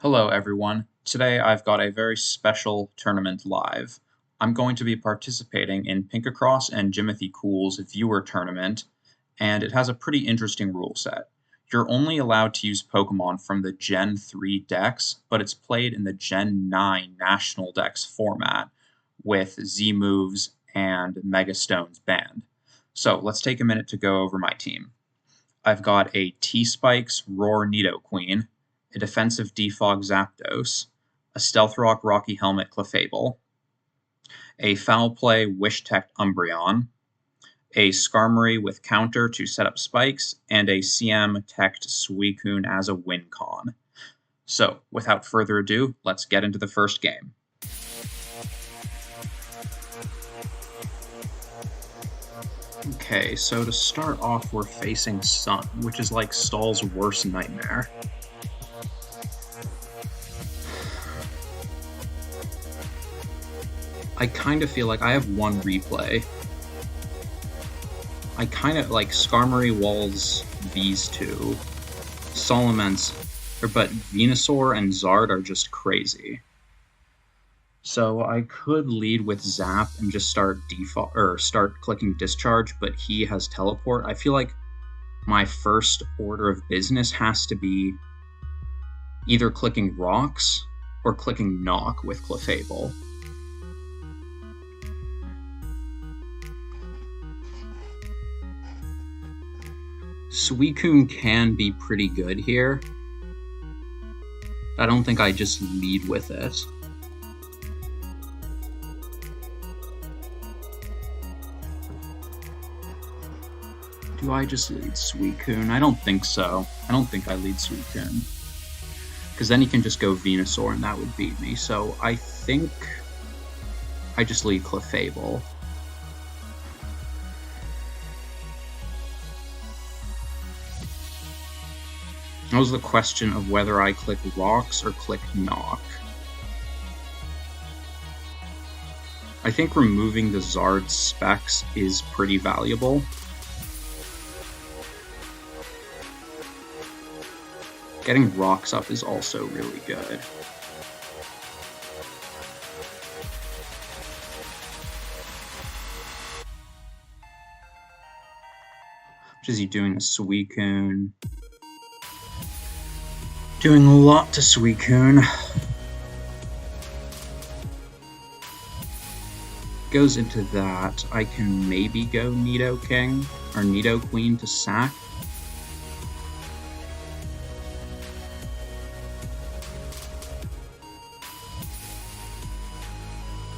Hello, everyone. Today I've got a very special tournament live. I'm going to be participating in Pinkacross and Jimothy Cool's viewer tournament, and it has a pretty interesting rule set. You're only allowed to use Pokemon from the Gen 3 decks, but it's played in the Gen 9 National Dex format with Z moves and Mega Stones banned. So let's take a minute to go over my team. I've got a T-Spikes Roar Nidoqueen, a defensive Defog Zapdos, a Stealth Rock Rocky Helmet Clefable, a Foul Play Wish-Tech Umbreon, a Skarmory with counter to set up spikes, and a CM-teched Suicune as a win con. So, without further ado, let's get into the first game. Okay, so to start off, we're facing Sun, which is like Stall's worst nightmare. I kind of feel like I have one replay. I kind of like Skarmory walls these two. Salamence, but Venusaur and Zard are just crazy. So I could lead with Zap and just start clicking Discharge, but he has Teleport. I feel like my first order of business has to be either clicking Rocks or clicking Knock with Clefable. Suicune can be pretty good here. I don't think I just lead with it. Do I just lead Suicune? I don't think so. I don't think I lead Suicune. Because then he can just go Venusaur and that would beat me. So I think I just lead Clefable. That was the question of whether I click Rocks or click Knock. I think removing the Zard specs is pretty valuable. Getting Rocks up is also really good. What is he doing to Suicune? Doing a lot to Suicune. Goes into that. I can maybe go Nidoking or Nidoqueen to sack.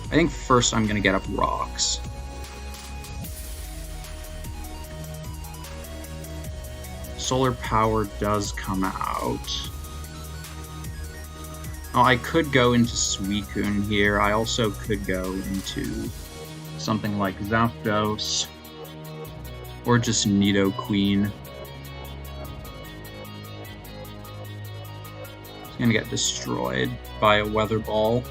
I think first I'm gonna get up Rocks. Solar Power does come out. Oh, I could go into Suicune here. I also could go into something like Zapdos or just Nidoqueen. It's gonna get destroyed by a Weather Ball.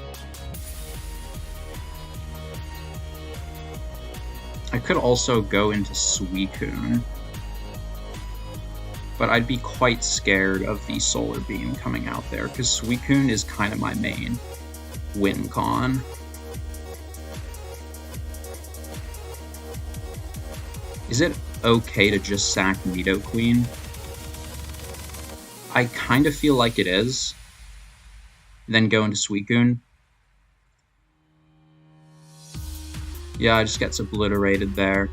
I could also go into Suicune, but I'd be quite scared of the Solar Beam coming out there, because Suicune is kind of my main win con. Is it okay to just sack Nidoqueen? I kind of feel like it is. Then go into Suicune. Yeah, it just gets obliterated there.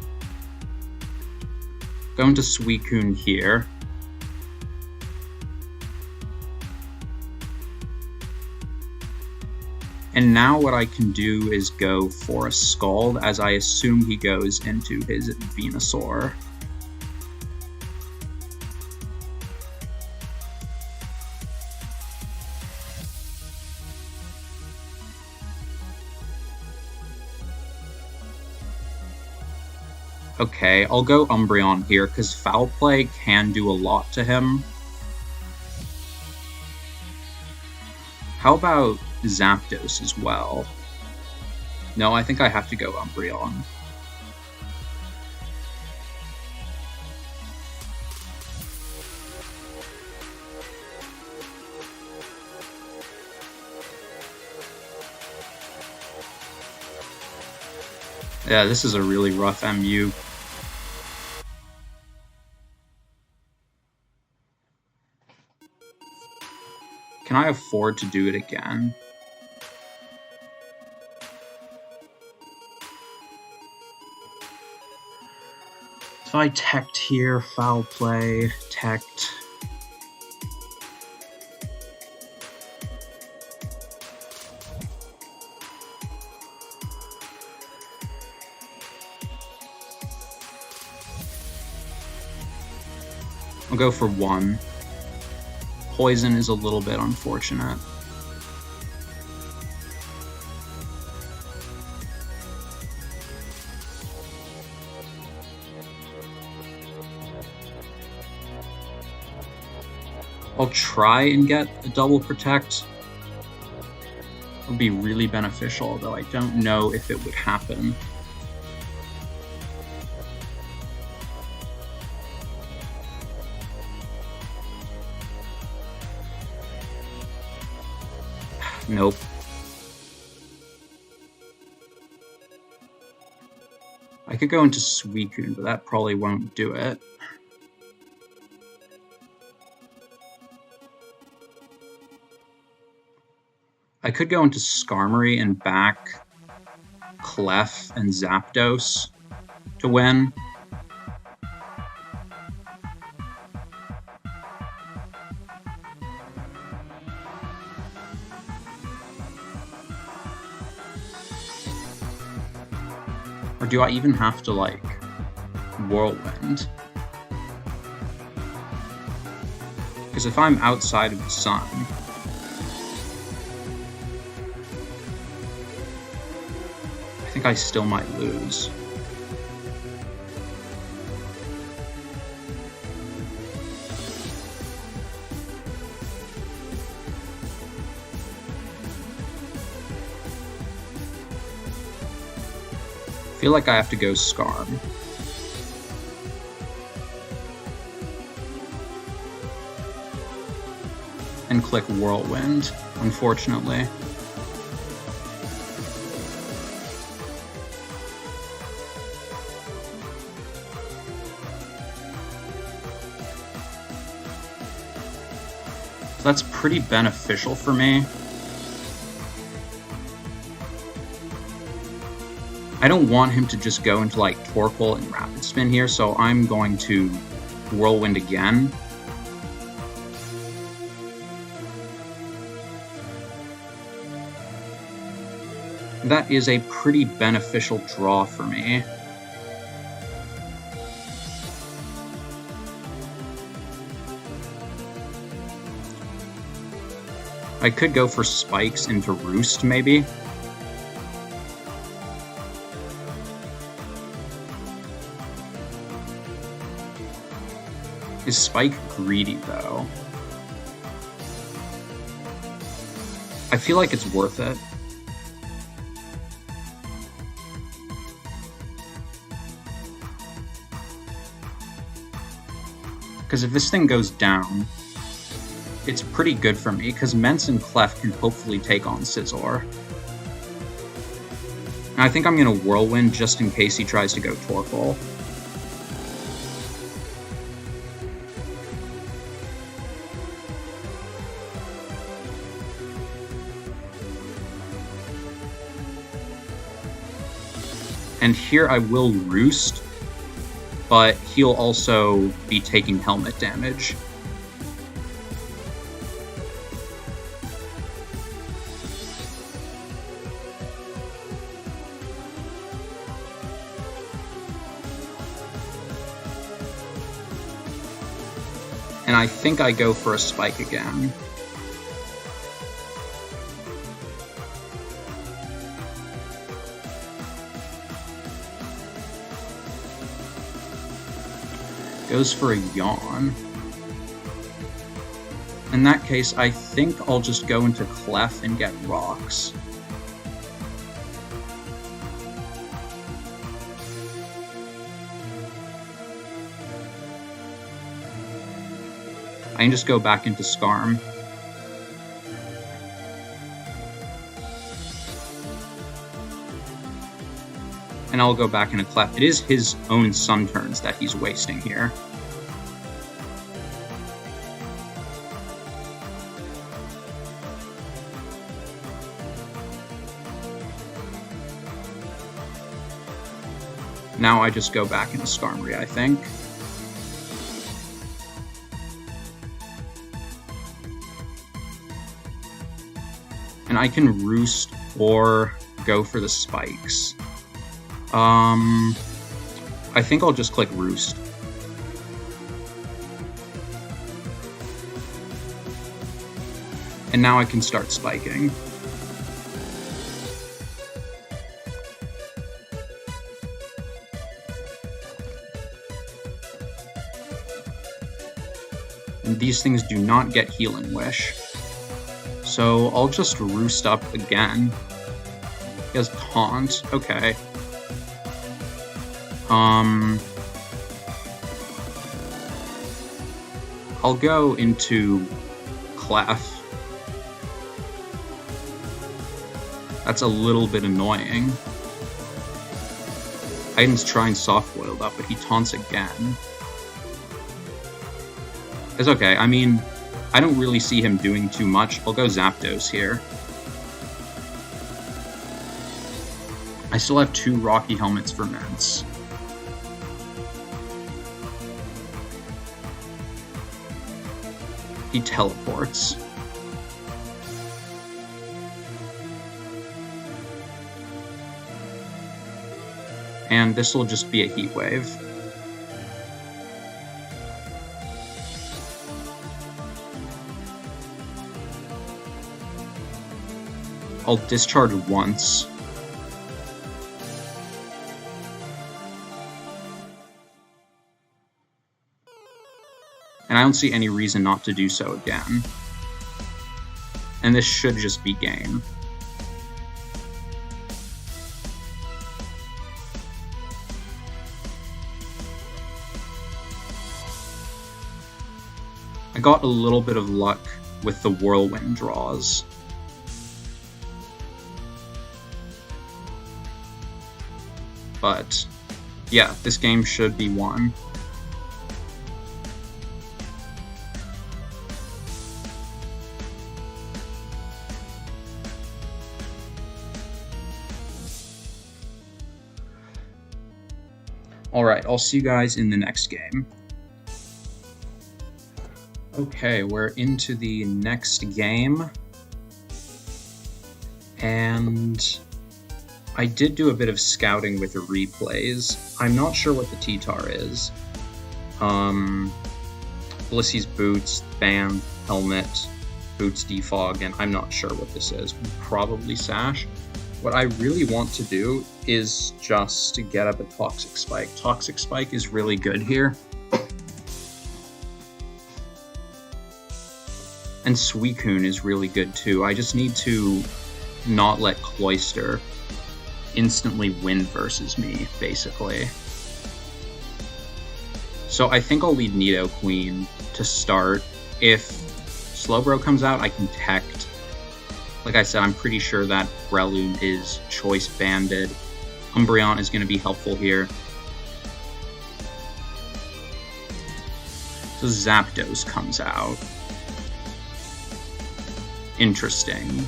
Go into Suicune here. And now what I can do is go for a Scald, as I assume he goes into his Venusaur. Okay, I'll go Umbreon here, because Foul Play can do a lot to him. How about Zapdos as well? No, I think I have to go Umbreon. Yeah, this is a really rough MU. Can I afford to do it again? If I teched here, foul play, teched. I'll go for 1. Poison is a little bit unfortunate. I'll try and get a double protect. It would be really beneficial, though I don't know if it would happen. Nope. I could go into Suicune, but that probably won't do it. I could go into Skarmory and back Clef and Zapdos to win. Or do I even have to, like, Whirlwind? Because if I'm outside of the sun, I think I still might lose. I feel like I have to go Scarm. And click Whirlwind, unfortunately. So that's pretty beneficial for me. I don't want him to just go into like Torkoal and Rapid Spin here, so I'm going to Whirlwind again. That is a pretty beneficial draw for me. I could go for Spikes into Roost, maybe. Is Spike greedy, though? I feel like it's worth it. Because if this thing goes down, it's pretty good for me, because Mence and Clef can hopefully take on Scizor. And I think I'm going to Whirlwind just in case he tries to go Torkoal. And here I will Roost, but he'll also be taking helmet damage. And I think I go for a Spike again. Goes for a Yawn. In that case, I think I'll just go into Clef and get Rocks. I can just go back into Skarm. And I'll go back in a clef. It is his own sun turns that he's wasting here. Now I just go back into Skarmory, I think. And I can Roost or go for the spikes. I think I'll just click Roost. And now I can start spiking. And these things do not get Healing Wish. So I'll just Roost up again. He has Taunt, okay. I'll go into Clef. That's a little bit annoying. Aiden's trying soft-boiled up, but he taunts again. It's okay, I mean, I don't really see him doing too much. I'll go Zapdos here. I still have 2 Rocky Helmets for Mence. He teleports. And this will just be a Heat Wave. I'll discharge once. And I don't see any reason not to do so again. And this should just be game. I got a little bit of luck with the Whirlwind draws. But yeah, this game should be won. Alright, I'll see you guys in the next game. Okay, we're into the next game. And I did do a bit of scouting with the replays. I'm not sure what the T-Tar is. Blissey's Boots, Band, Helmet, Boots Defog, and I'm not sure what this is. Probably Sash. What I really want to do is just to get up a Toxic Spike. Toxic Spike is really good here. And Suicune is really good too. I just need to not let Cloyster instantly win versus me, basically. So I think I'll lead Nidoqueen to start. If Slowbro comes out, I can Tect. Like I said, I'm pretty sure that Breloom is Choice Banded. Umbreon is going to be helpful here. So Zapdos comes out. Interesting.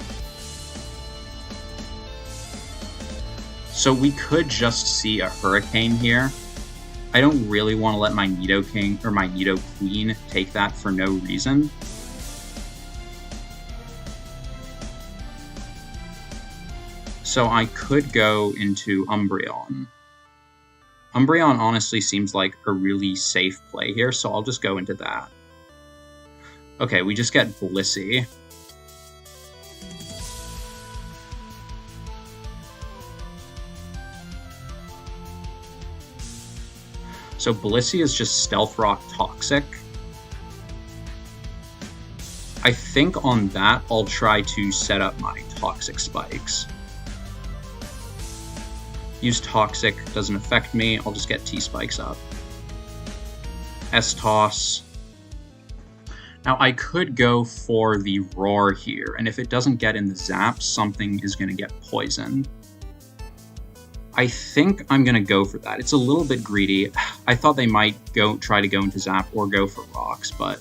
So we could just see a Hurricane here. I don't really want to let my Nidoking or my Nidoqueen take that for no reason. So I could go into Umbreon. Umbreon honestly seems like a really safe play here, so I'll just go into that. Okay, we just get Blissey. So Blissey is just Stealth Rock Toxic. I think on that, I'll try to set up my Toxic Spikes. Use Toxic, doesn't affect me, I'll just get T-Spikes up. S-Toss. Now I could go for the Roar here, and if it doesn't get in the Zap, something is going to get poisoned. I think I'm going to go for that. It's a little bit greedy. I thought they might try to go into Zap or go for rocks, but...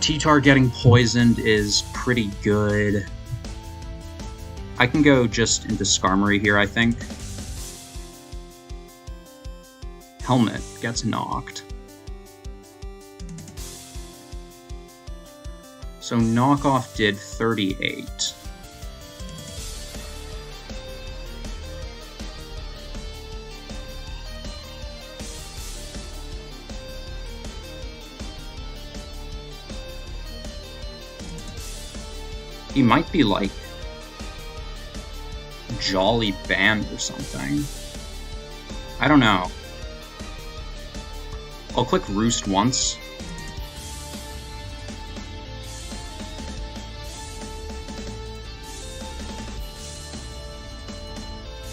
T-Tar getting poisoned is pretty good. I can go just into Skarmory here, I think. Helmet gets knocked. So knockoff did 38. He might be like Jolly Band or something. I don't know. I'll click Roost once.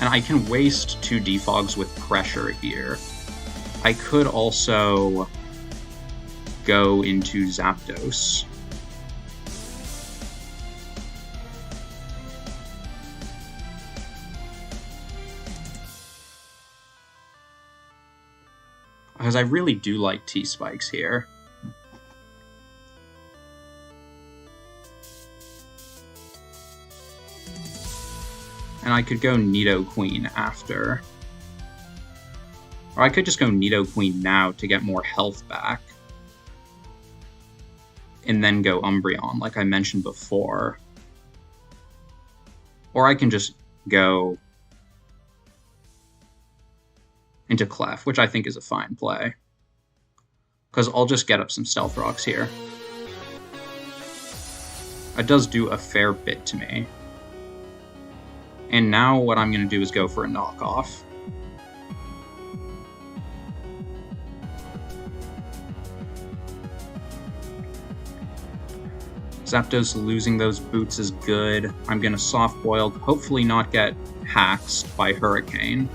And I can waste 2 defogs with pressure here. I could also go into Zapdos. Because I really do like T-Spikes here. And I could go Nidoqueen after. Or I could just go Nidoqueen now to get more health back. And then go Umbreon, like I mentioned before. Or I can just go into Clef, which I think is a fine play. Because I'll just get up some Stealth Rocks here. It does do a fair bit to me. And now what I'm going to do is go for a knockoff. Zapdos losing those boots is good. I'm going to Soft Boil, hopefully not get haxed by Hurricane.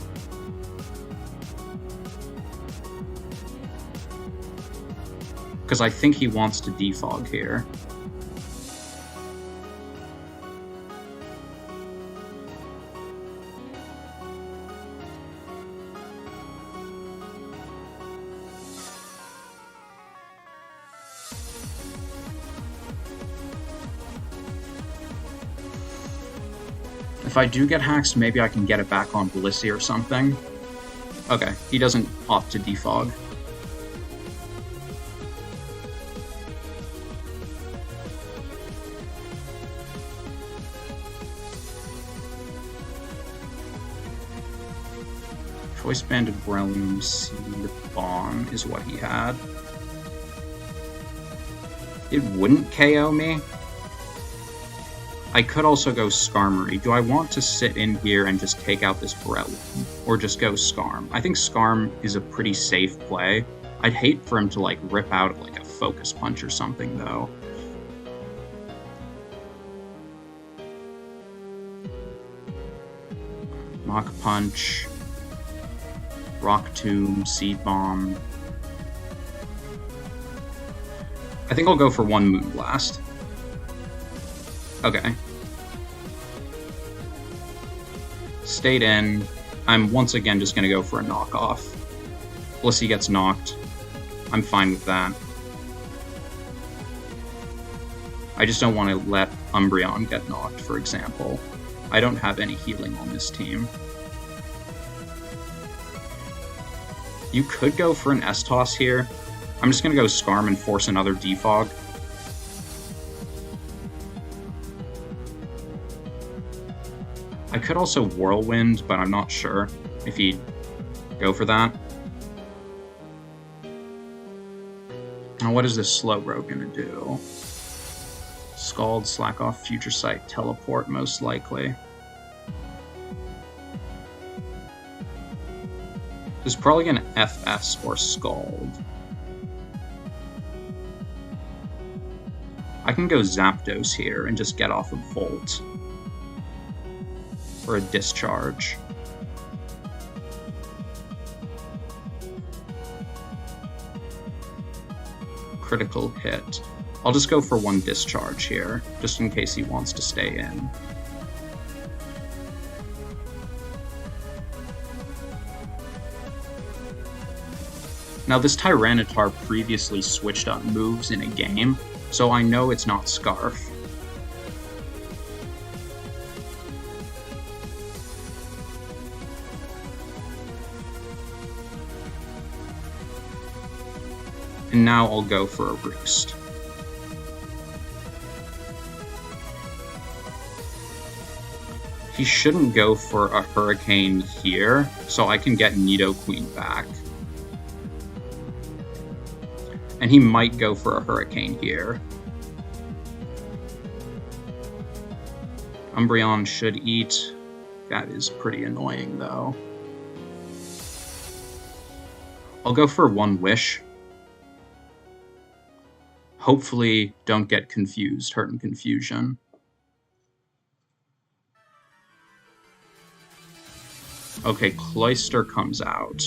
Because I think he wants to defog here. If I do get hacked, maybe I can get it back on Blissey or something. Okay, he doesn't opt to defog. Choice Banded Realm Seed Bomb is what he had. It wouldn't KO me. I could also go Skarmory. Do I want to sit in here and just take out this Breloom? Or just go Skarm? I think Skarm is a pretty safe play. I'd hate for him to like rip out like a Focus Punch or something though. Mach Punch. Rock Tomb, Seed Bomb. I think I'll go for one Moonblast. Okay. Stayed in. I'm once again just going to go for a knockoff. Blissey gets knocked. I'm fine with that. I just don't want to let Umbreon get knocked, for example. I don't have any healing on this team. You could go for an S-Toss here. I'm just going to go Skarm and force another defog. I could also Whirlwind, but I'm not sure if he'd go for that. Now what is this Slowbro going to do? Scald, Slack Off, Future Sight, Teleport most likely. There's probably going to FS or Scald. I can go Zapdos here and just get off a Volt. Or a Discharge. Critical hit. I'll just go for one discharge here, just in case he wants to stay in. Now this Tyranitar previously switched up moves in a game, so I know it's not Scarf. And now I'll go for a Roost. He shouldn't go for a Hurricane here, so I can get Nidoqueen back. And he might go for a Hurricane here. Umbreon should eat. That is pretty annoying, though. I'll go for one Wish. Hopefully, don't get confused, hurt and confusion. Okay, Cloyster comes out.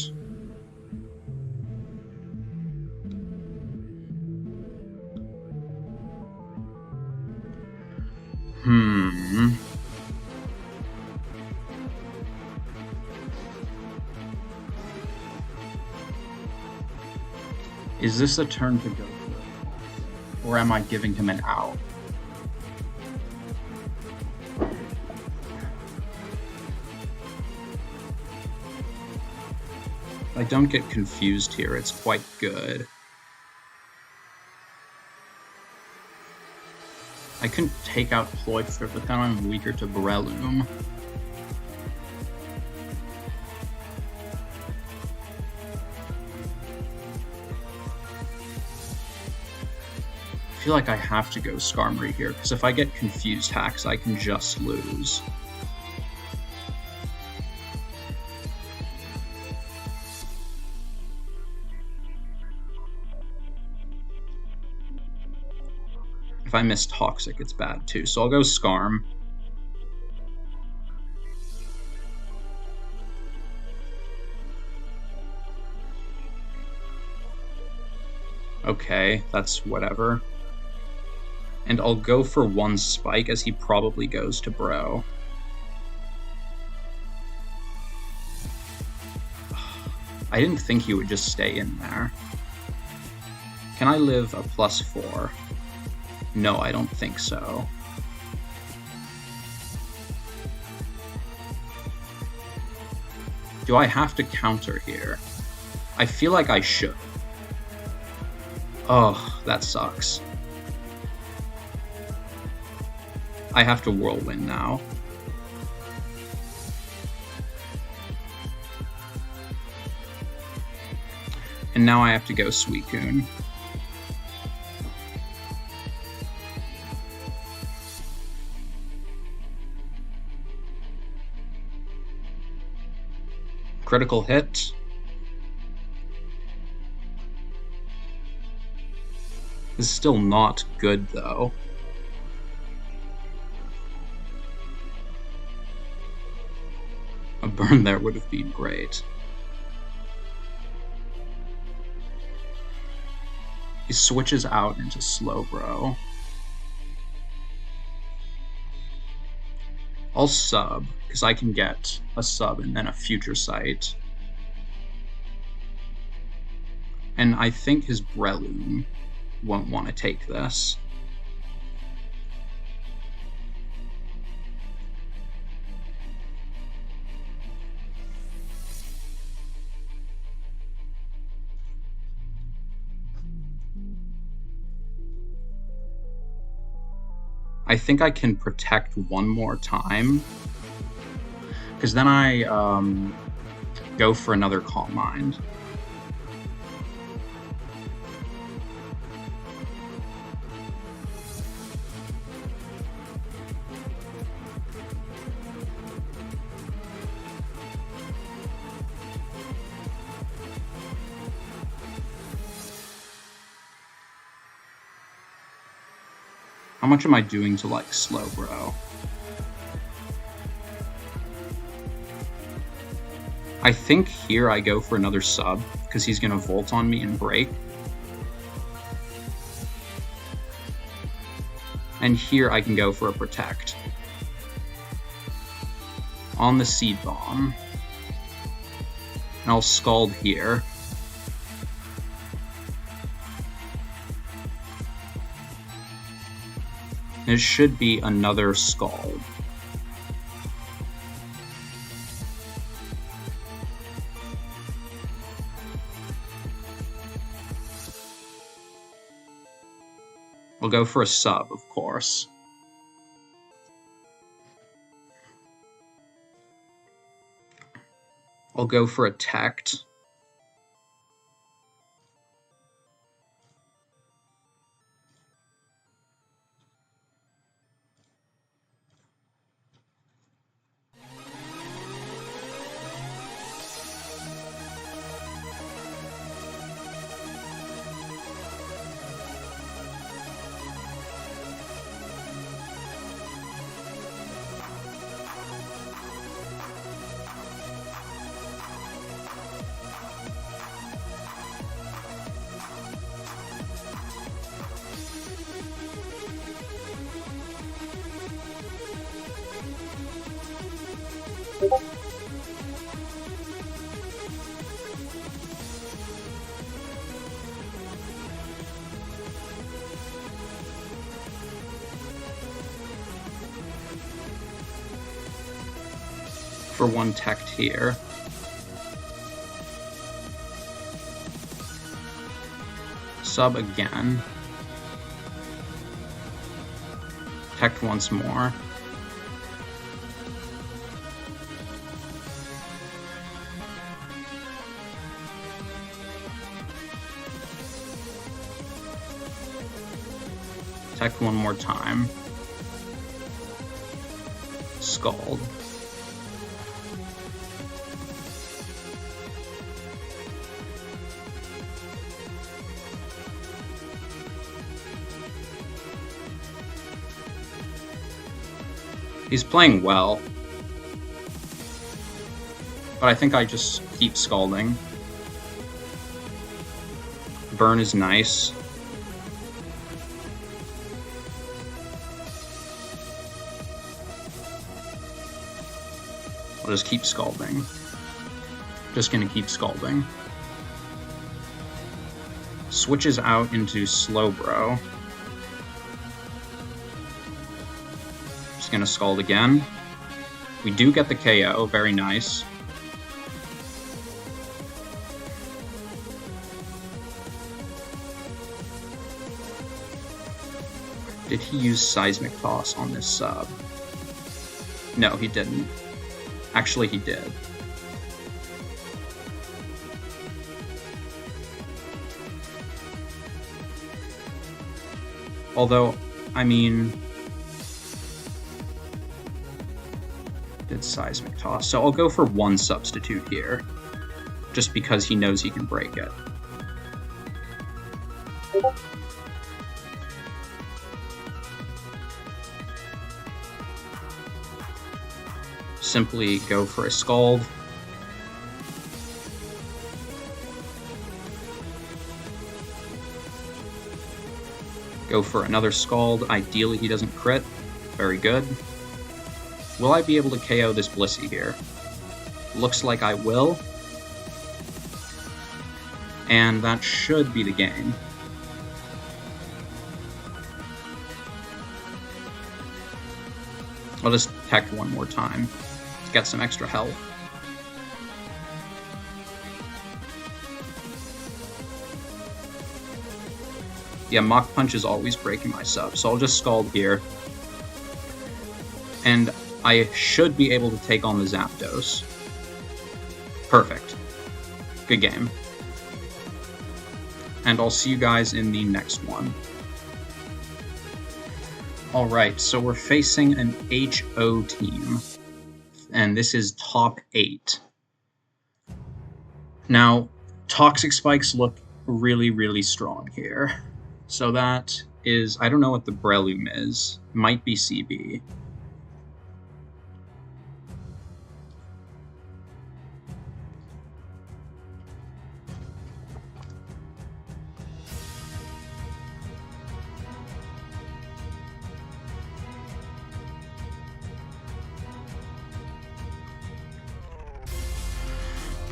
Is this a turn to go for it? Or am I giving him an out? If I don't get confused here, it's quite good. I can take out Cloyster, but then I'm weaker to Breloom. I feel like I have to go Skarmory here, because if I get confused hacks, I can just lose. If I miss Toxic, it's bad too, so I'll go Skarm. Okay, that's whatever. And I'll go for one Spike, as he probably goes to Bro. I didn't think he would just stay in there. Can I live a +4? No, I don't think so. Do I have to counter here? I feel like I should. Oh, that sucks. I have to Whirlwind now. And now I have to go Suicune. Critical hit. This is still not good, though. A burn there would have been great. He switches out into Slowbro. I'll sub, because I can get a sub and then a Future Sight. And I think his Breloom won't want to take this. I think I can protect one more time, because then I go for another Calm Mind. How much am I doing to, like, Slowbro? I think here I go for another sub, because he's going to Volt on me and break. And here I can go for a protect. On the seed bomb. And I'll scald here. It should be another scald. We'll go for a sub, of course. I'll go for a tect. For one tect here. Sub again. Tect once more. Tect one more time. Scald. He's playing well, but I think I just keep scalding. Burn is nice. I'll just keep scalding. Just gonna keep scalding. Switches out into Slowbro. Gonna scald again. We do get the KO, very nice. Did he use Seismic Toss on this sub? No, he didn't. Actually, he did. Although, I mean, did Seismic Toss. So I'll go for one substitute here, just because he knows he can break it. Simply go for a Scald. Go for another Scald. Ideally, he doesn't crit. Very good. Will I be able to KO this Blissey here? Looks like I will. And that should be the game. I'll just tech one more time to get some extra health. Yeah, Mach Punch is always breaking my sub, so I'll just Scald here. And I should be able to take on the Zapdos. Perfect. Good game. And I'll see you guys in the next one. Alright, so we're facing an HO team. And this is top 8. Now, Toxic Spikes look really, really strong here. So that is, I don't know what the Breloom is. Might be CB.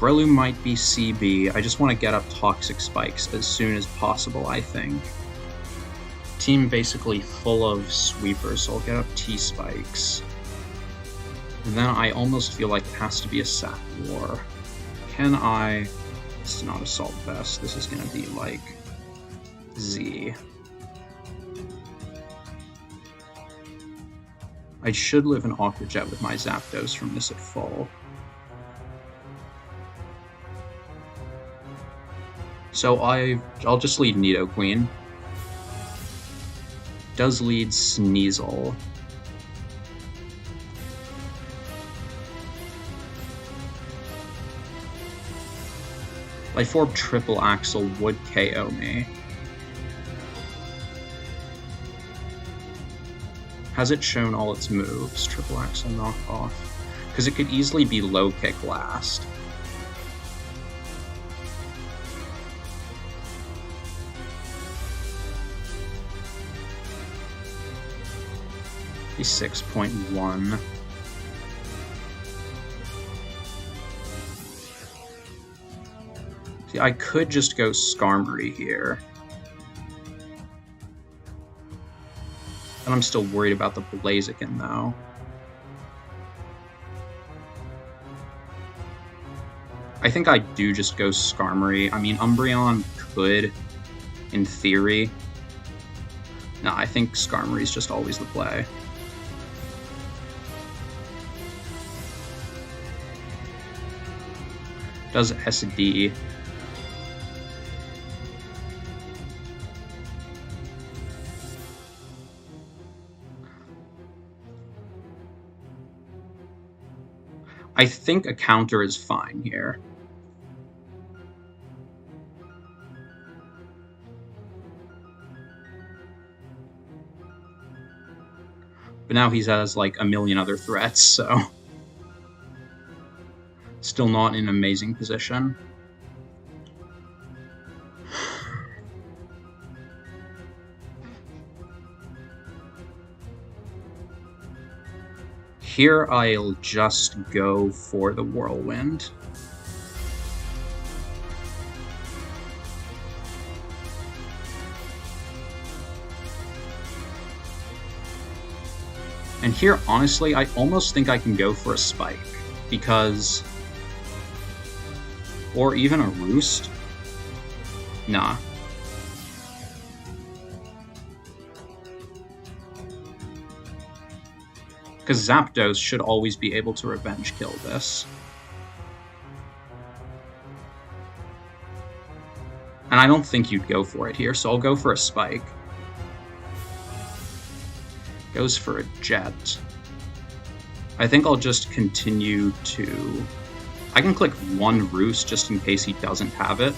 Breloom might be CB. I just want to get up Toxic Spikes as soon as possible, I think. Team basically full of sweepers, so I'll get up T-Spikes. And then I almost feel like it has to be a Sap War. Can I... This is not Assault Vest, this is going to be like... Z. I should live an Aqua Jet with my Zapdos from this at full. So I'll just lead Nidoqueen. Does lead Sneasel. Life Orb Triple Axle would KO me. Has it shown all its moves? Triple Axle knockoff. Because it could easily be low kick last. Be 6.1. See, I could just go Skarmory here. And I'm still worried about the Blaziken, though. I think I do just go Skarmory. I mean, Umbreon could, in theory. No, I think Skarmory's just always the play. Does SD. I think a counter is fine here. But now he has like a million other threats, so... Still not in an amazing position. Here I'll just go for the Whirlwind. And here, honestly, I almost think I can go for a Spike, because... Or even a Roost? Nah. Because Zapdos should always be able to revenge kill this. And I don't think you'd go for it here, so I'll go for a Spike. Goes for a Jet. I think I'll just continue to... I can click one Roost just in case he doesn't have it.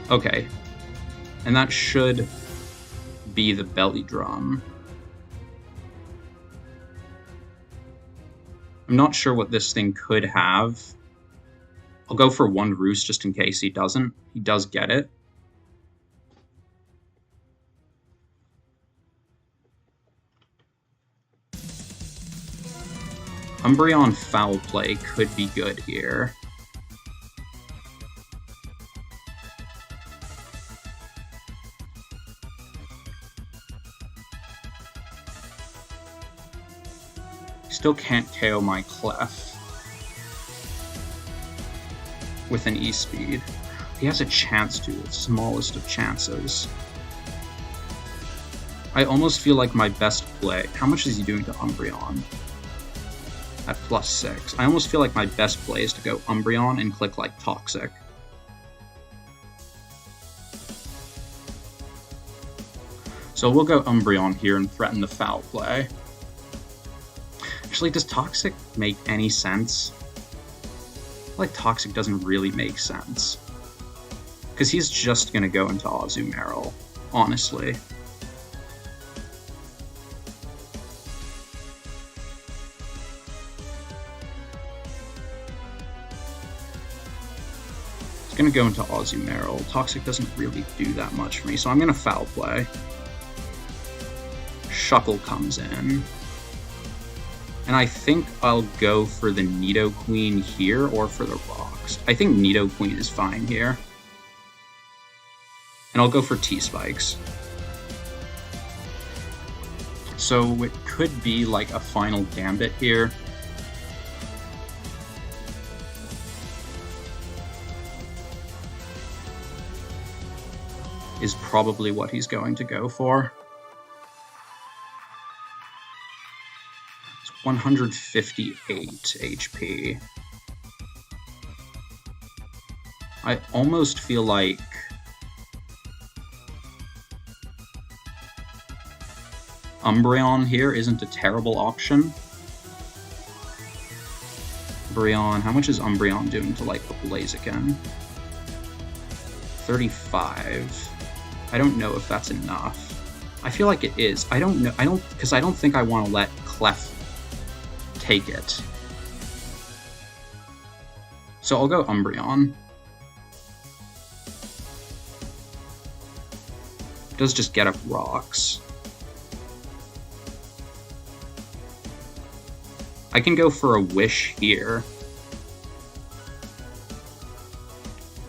Okay. And that should be the Belly Drum. I'm not sure what this thing could have. I'll go for one Roost just in case he doesn't. He does get it. Umbreon Foul Play could be good here. Still can't KO my Clef with an E-Speed. He has a chance to, the smallest of chances. I almost feel like my best play... How much is he doing to Umbreon? At +6. I almost feel like my best play is to go Umbreon and click like Toxic. So we'll go Umbreon here and threaten the Foul Play. Actually, does Toxic make any sense? I feel like Toxic doesn't really make sense. Because he's just going to go into Azumarill, honestly. He's going to go into Azumarill. Toxic doesn't really do that much for me, so I'm going to Foul Play. Shuckle comes in. And I think I'll go for the Nidoqueen here or for the rocks. I think Nidoqueen is fine here. And I'll go for T-Spikes. So it could be like a final Gambit here. Is probably what he's going to go for. It's 158 HP. I almost feel like Umbreon here isn't a terrible option. Umbreon, how much is Umbreon doing to like the Blaziken? 35. I don't know if that's enough. I feel like it is. I don't know. Because I don't think I want to let Clef take it. So I'll go Umbreon. It does just get up rocks. I can go for a Wish here.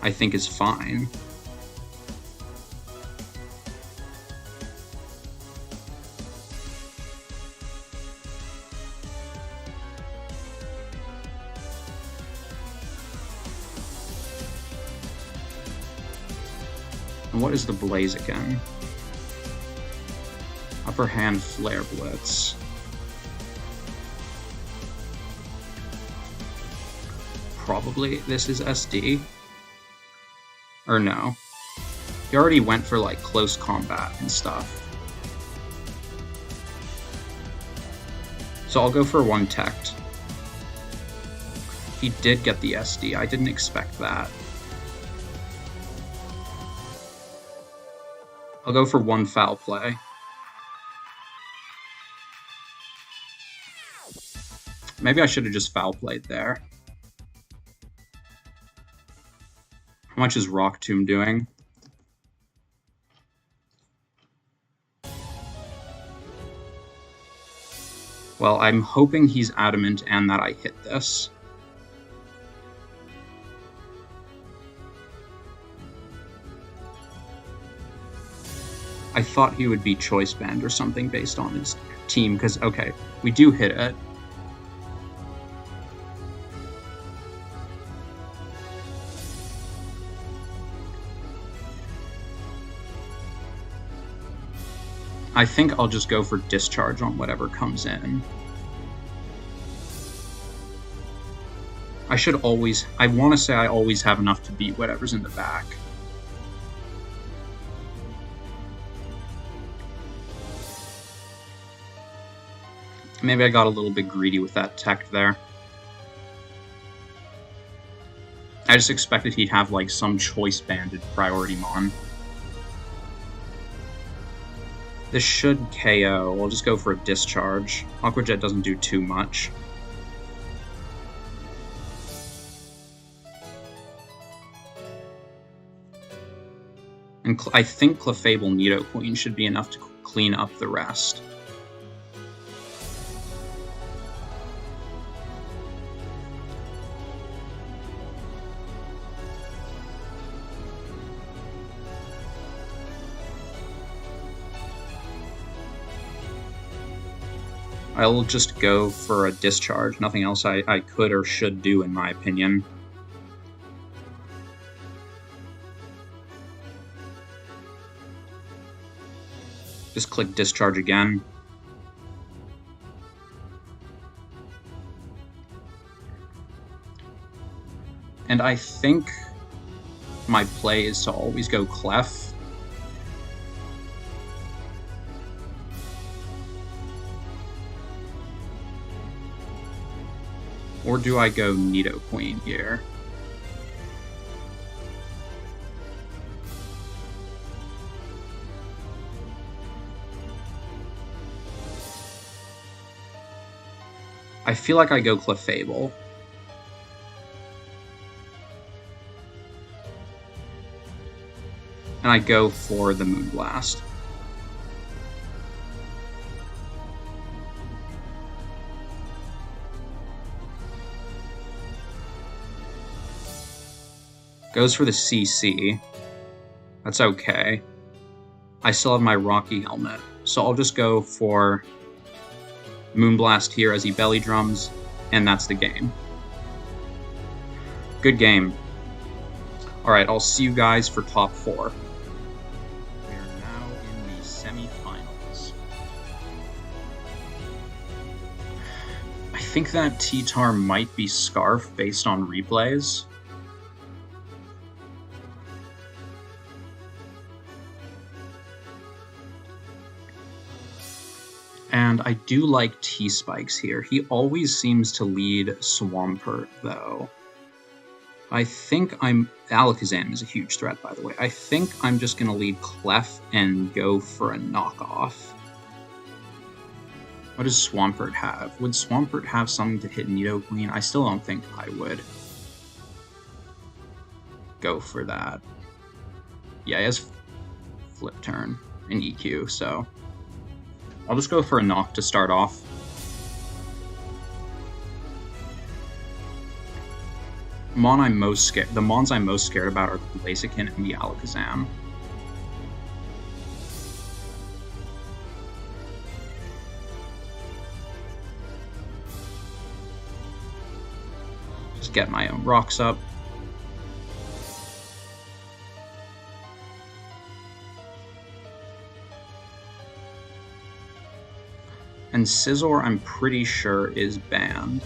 I think is fine. And what is the Blaziken? Upper hand Flare Blitz. Probably this is SD. Or no. He already went for like close combat and stuff. So I'll go for one Tect. He did get the SD. I didn't expect that. I'll go for one Foul Play. Maybe I should have just Foul Played there. How much is Rock Tomb doing? Well, I'm hoping he's adamant and that I hit this. I thought he would be Choice Band or something based on his team, because, okay, we do hit it. I think I'll just go for Discharge on whatever comes in. I want to say I always have enough to beat whatever's in the back. Maybe I got a little bit greedy with that tech there. I just expected he'd have like some choice-banded priority mon. This should KO. I'll just go for a Discharge. Aqua Jet doesn't do too much. And I think Clefable Nidoqueen should be enough to clean up the rest. I'll just go for a Discharge. Nothing else I could or should do, in my opinion. Just click Discharge again. And I think my play is to always go Clef. Or do I go Nidoqueen here? I feel like I go Clefable. And I go for the Moonblast. Goes for the CC. That's okay. I still have my Rocky helmet, so I'll just go for Moonblast here as he belly drums, and that's the game. Good game. Alright, I'll see you guys for top 4. We are now in the semi-finals. I think that T-Tar might be Scarf based on replays. And I do like T-Spikes here. He always seems to lead Swampert, though. I think Alakazam is a huge threat, by the way. I think I'm just going to lead Clef and go for a knockoff. What does Swampert have? Would Swampert have something to hit Nidoqueen? I still don't think I would go for that. Yeah, he has Flip Turn and EQ, so I'll just go for a knock to start off. The Mons I'm most scared about are the Blaziken and the Alakazam. Just get my own rocks up. And Scizor, I'm pretty sure, is banned.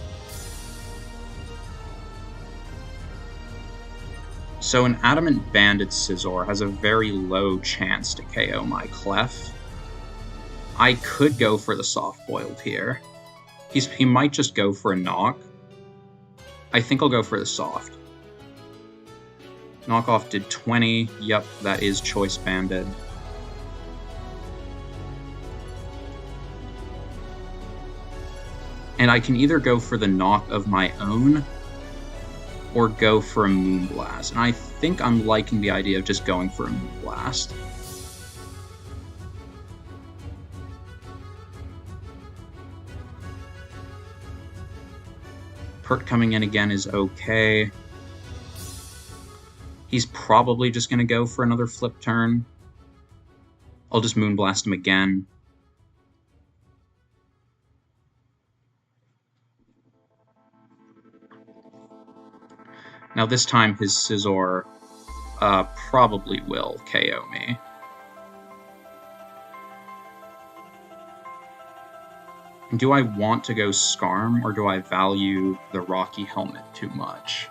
So an Adamant Banded Scizor has a very low chance to KO my Clef. I could go for the Soft Boiled here. He might just go for a knock. I think I'll go for the Soft. Knockoff did 20. Yep, that is Choice Banded. And I can either go for the knock of my own or go for a Moonblast. And I think I'm liking the idea of just going for a Moonblast. Pert coming in again is okay. He's probably just going to go for another Flip Turn. I'll just Moonblast him again. Now this time his Scizor probably will KO me. Do I want to go Scarm, or do I value the Rocky Helmet too much?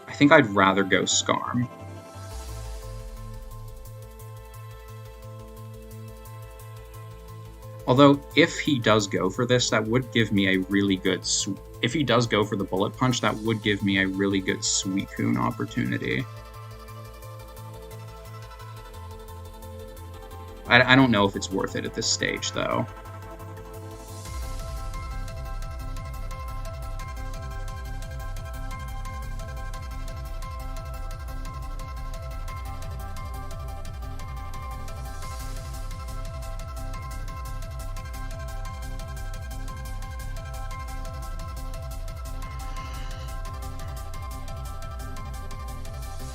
I think I'd rather go Scarm. Although, if he does go for this, that would give me a really good... If he does go for the Bullet Punch, that would give me a really good Suicune opportunity. I don't know if it's worth it at this stage, though.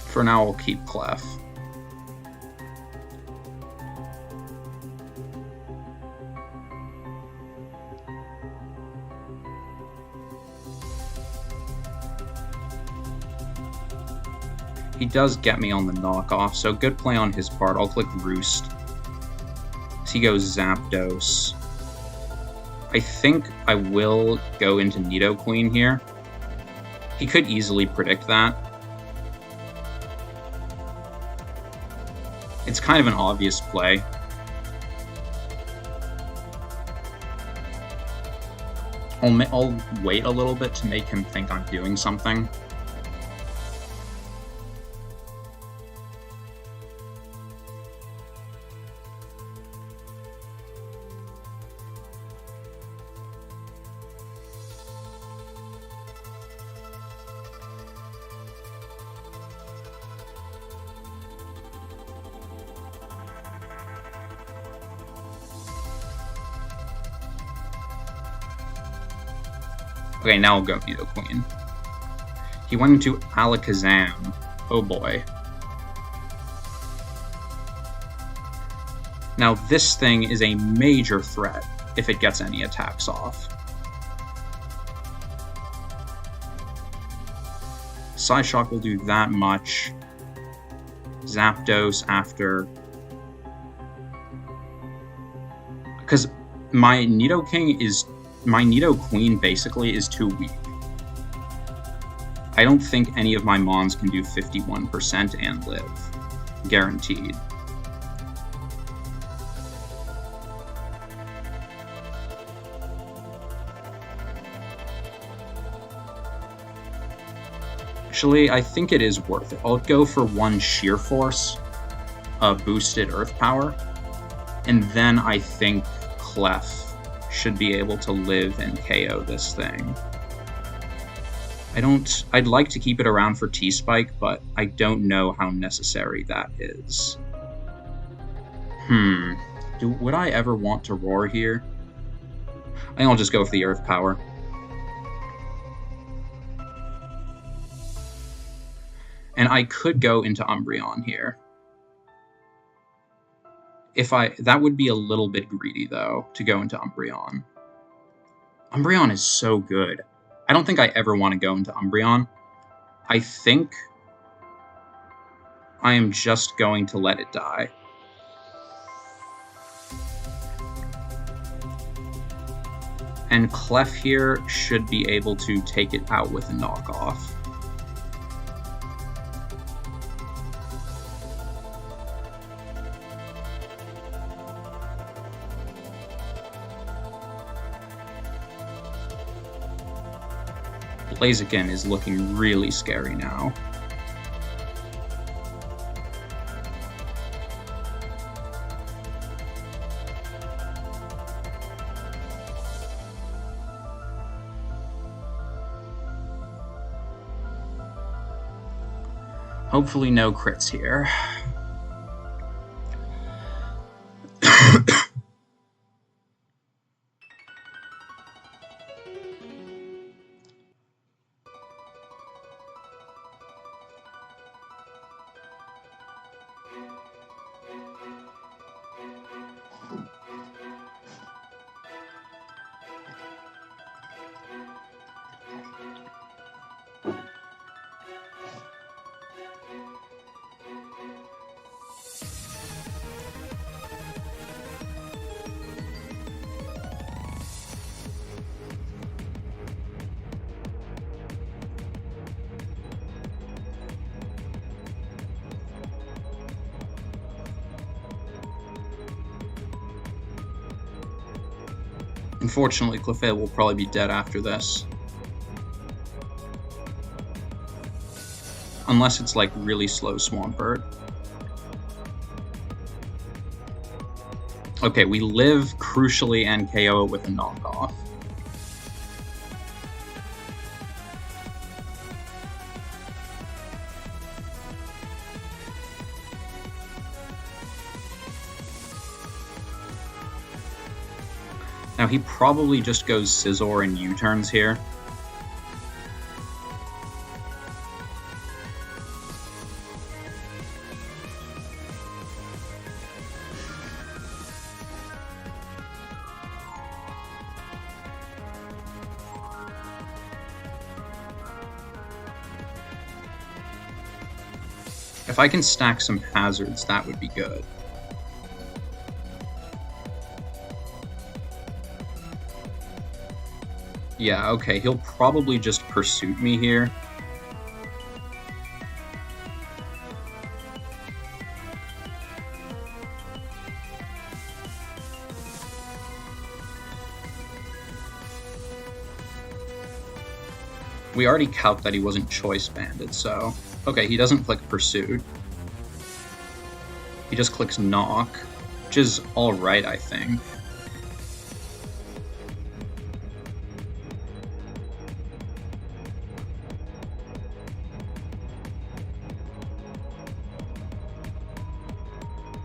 For now, I'll keep Clef. He does get me on the knockoff, so good play on his part. I'll click Roost. So he goes Zapdos. I think I will go into Nidoqueen here. He could easily predict that. It's kind of an obvious play. I'll wait a little bit to make him think I'm doing something. Okay, now I'll go Nidoqueen. He went into Alakazam. Oh boy. Now this thing is a major threat if it gets any attacks off. Psyshock will do that much. Zapdos after... Because my Nidoqueen basically is too weak. I don't think any of my Mons can do 51% and live. Guaranteed. Actually, I think it is worth it. I'll go for one Sheer Force, boosted Earth Power, and then I think Clef should be able to live and KO this thing. I'd like to keep it around for T-Spike, but I don't know how necessary that is. Would I ever want to Roar here? I think I'll just go for the Earth Power. And I could go into Umbreon here. That would be a little bit greedy, though, to go into Umbreon. Umbreon is so good. I don't think I ever want to go into Umbreon. I think I am just going to let it die. And Clef here should be able to take it out with a knockoff. Blaziken is looking really scary now. Hopefully no crits here. Unfortunately, Clefairy will probably be dead after this. Unless it's like really slow Swampert. Okay, we live crucially and KO it with a knockoff. Now he probably just goes Scizor and U-turns here. If I can stack some hazards, that would be good. Yeah, okay, he'll probably just Pursuit me here. We already calced that he wasn't Choice Banded, so... Okay, he doesn't click Pursuit. He just clicks Knock, which is alright, I think.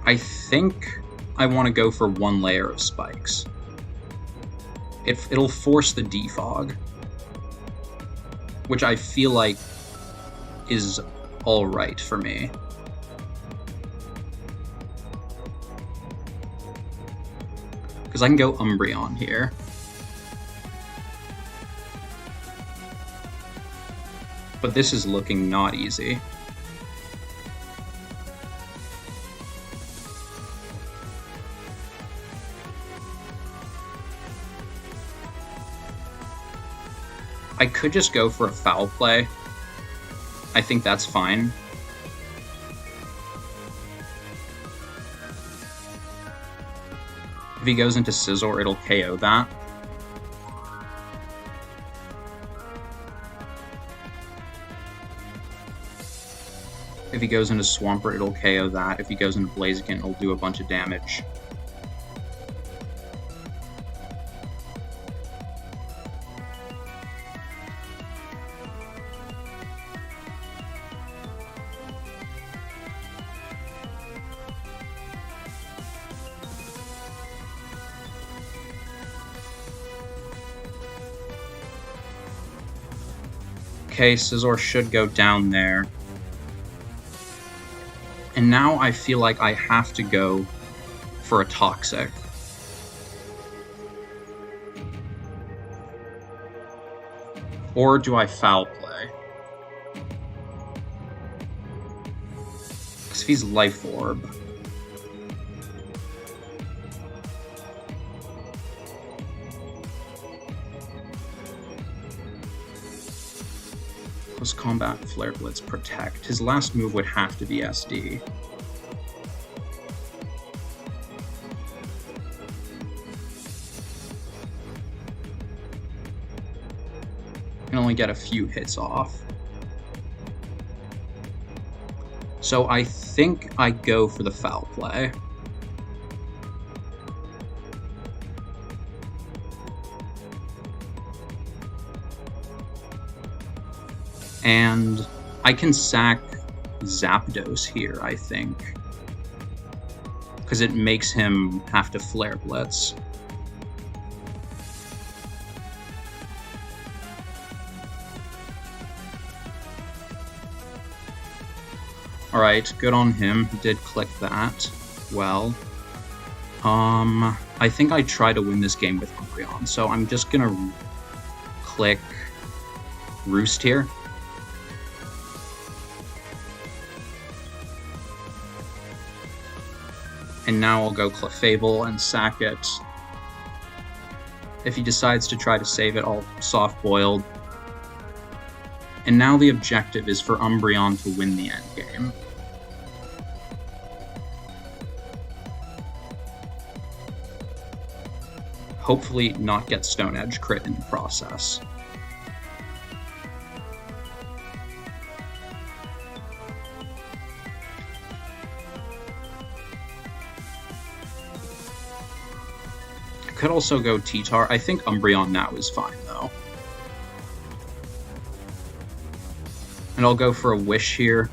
I think I want to go for one layer of spikes. It'll force the defog. which I feel like is alright for me. Because I can go Umbreon here. But this is looking not easy. I could just go for a foul play. I think that's fine. If he goes into Scizor, it'll KO that. If he goes into Swampert, it'll KO that. If he goes into Blaziken, it'll do a bunch of damage. Okay, Scizor should go down there. And now I feel like I have to go for a Toxic. Or do I foul play? Because if he's Life Orb... Combat, Flare Blitz, Protect. His last move would have to be SD. Can only get a few hits off. So I think I go for the foul play. And I can sack Zapdos here, I think. Because it makes him have to Flare Blitz. Alright, good on him. He did click that. Well. I think I try to win this game with Umbreon, so I'm just gonna click Roost here. And now I'll go Clefable and sack it. If he decides to try to save it, I'll Soft Boiled. And now the objective is for Umbreon to win the endgame. Hopefully not get Stone Edge crit in the process. Could also go T-Tar. I think Umbreon now is fine, though. And I'll go for a Wish here.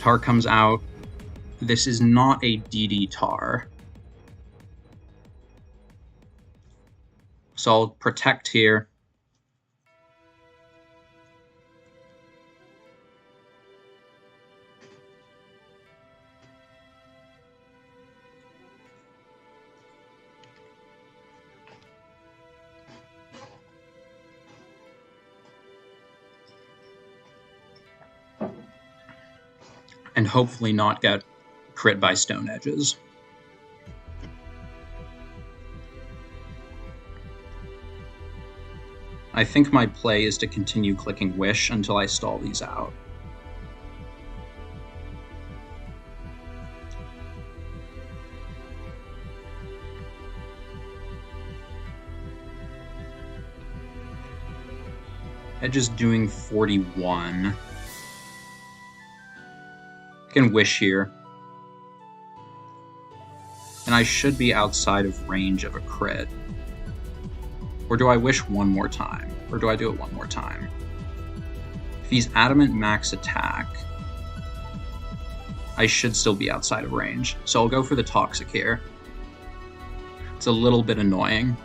Tar comes out. This is not a DD Tar. So I'll Protect here. And hopefully not get crit by Stone Edges. I think my play is to continue clicking Wish until I stall these out. Edge is doing 41. I can Wish here. And I should be outside of range of a crit. Or do I Wish one more time? Or do I do it one more time? If he's Adamant Max Attack, I should still be outside of range. So I'll go for the Toxic here. It's a little bit annoying,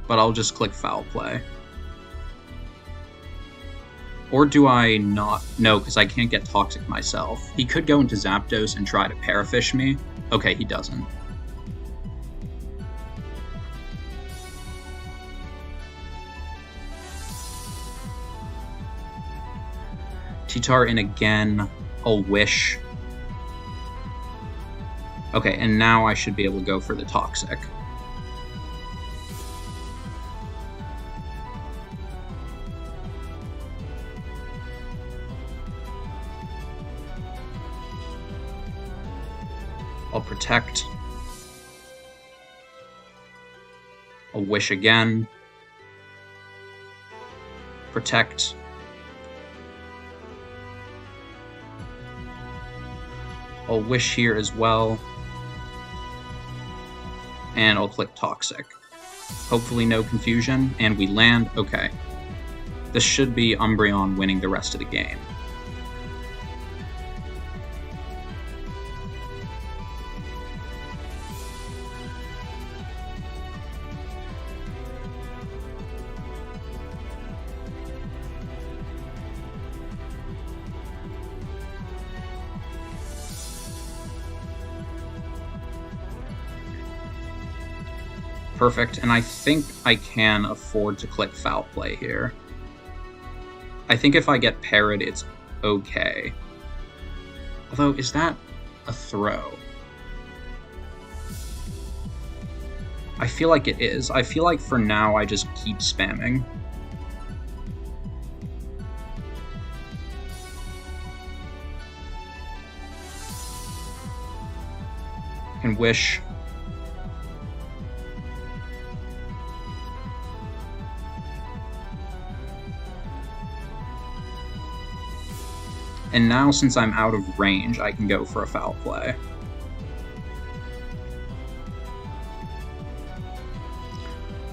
but I'll just click foul play. Or do I not? No, because I can't get Toxic myself. He could go into Zapdos and try to Parafish me. Okay, he doesn't. T-Tar in again. I'll Wish. Okay, and now I should be able to go for the Toxic. I'll Protect. I'll Wish again. Protect. I'll Wish here as well. And I'll click Toxic. Hopefully no confusion, and we land. Okay. This should be Umbreon winning the rest of the game. Perfect, and I think I can afford to click foul play here. I think if I get parried, it's okay. Although, is that a throw? I feel like it is. I feel like for now I just keep spamming. And Wish. And now, since I'm out of range, I can go for a foul play.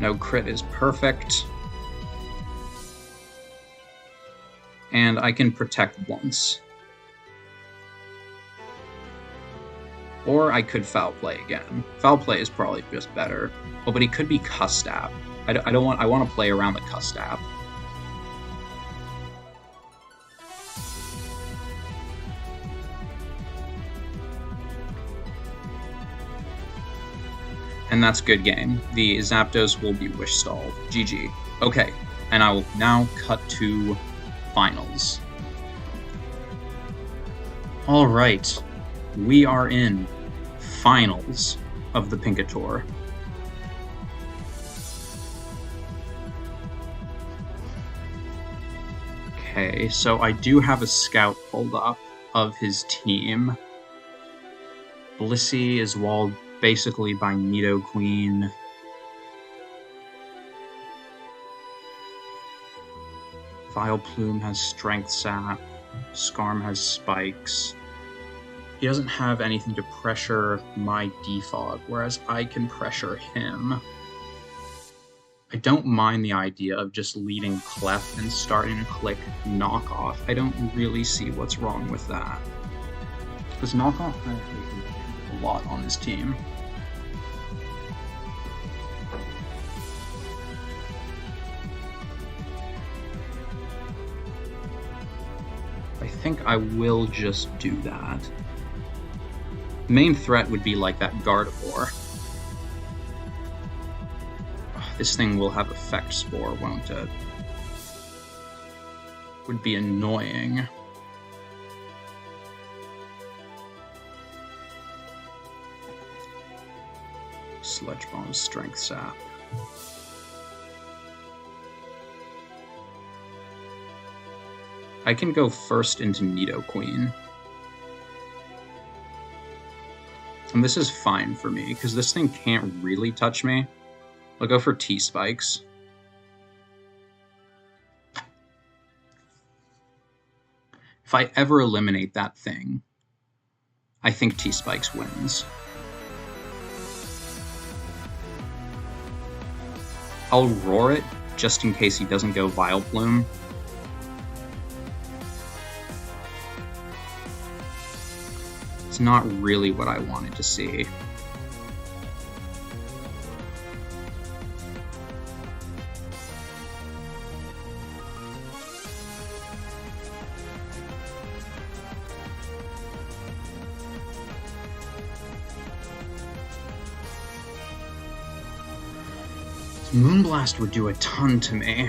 No crit is perfect. And I can Protect once. Or I could foul play again. Foul play is probably just better. Oh, but he could be Cuss Stab. I want to play around the Cuss Stab. And that's good game. The Zapdos will be Wish stalled. GG. Okay, and I will now cut to finals. All right, we are in finals of the Pinkatour. Okay, so I do have a scout pulled up of his team. Blissey is walled basically by Nidoqueen. Vileplume has Strength Sap. Skarm has Spikes. He doesn't have anything to pressure my Defog, whereas I can pressure him. I don't mind the idea of just leading Clef and starting to click Knockoff. I don't really see what's wrong with that. Because Knockoff has a lot on his team. I think I will just do that. Main threat would be like that Gardevoir. This thing will have Effect Spore, won't it? Would be annoying. Sludge Bomb, Strength Sap. I can go first into Nidoqueen. And this is fine for me, because this thing can't really touch me. I'll go for T-Spikes. If I ever eliminate that thing, I think T-Spikes wins. I'll Roar it, just in case he doesn't go Vileplume. It's not really what I wanted to see. Moonblast would do a ton to me.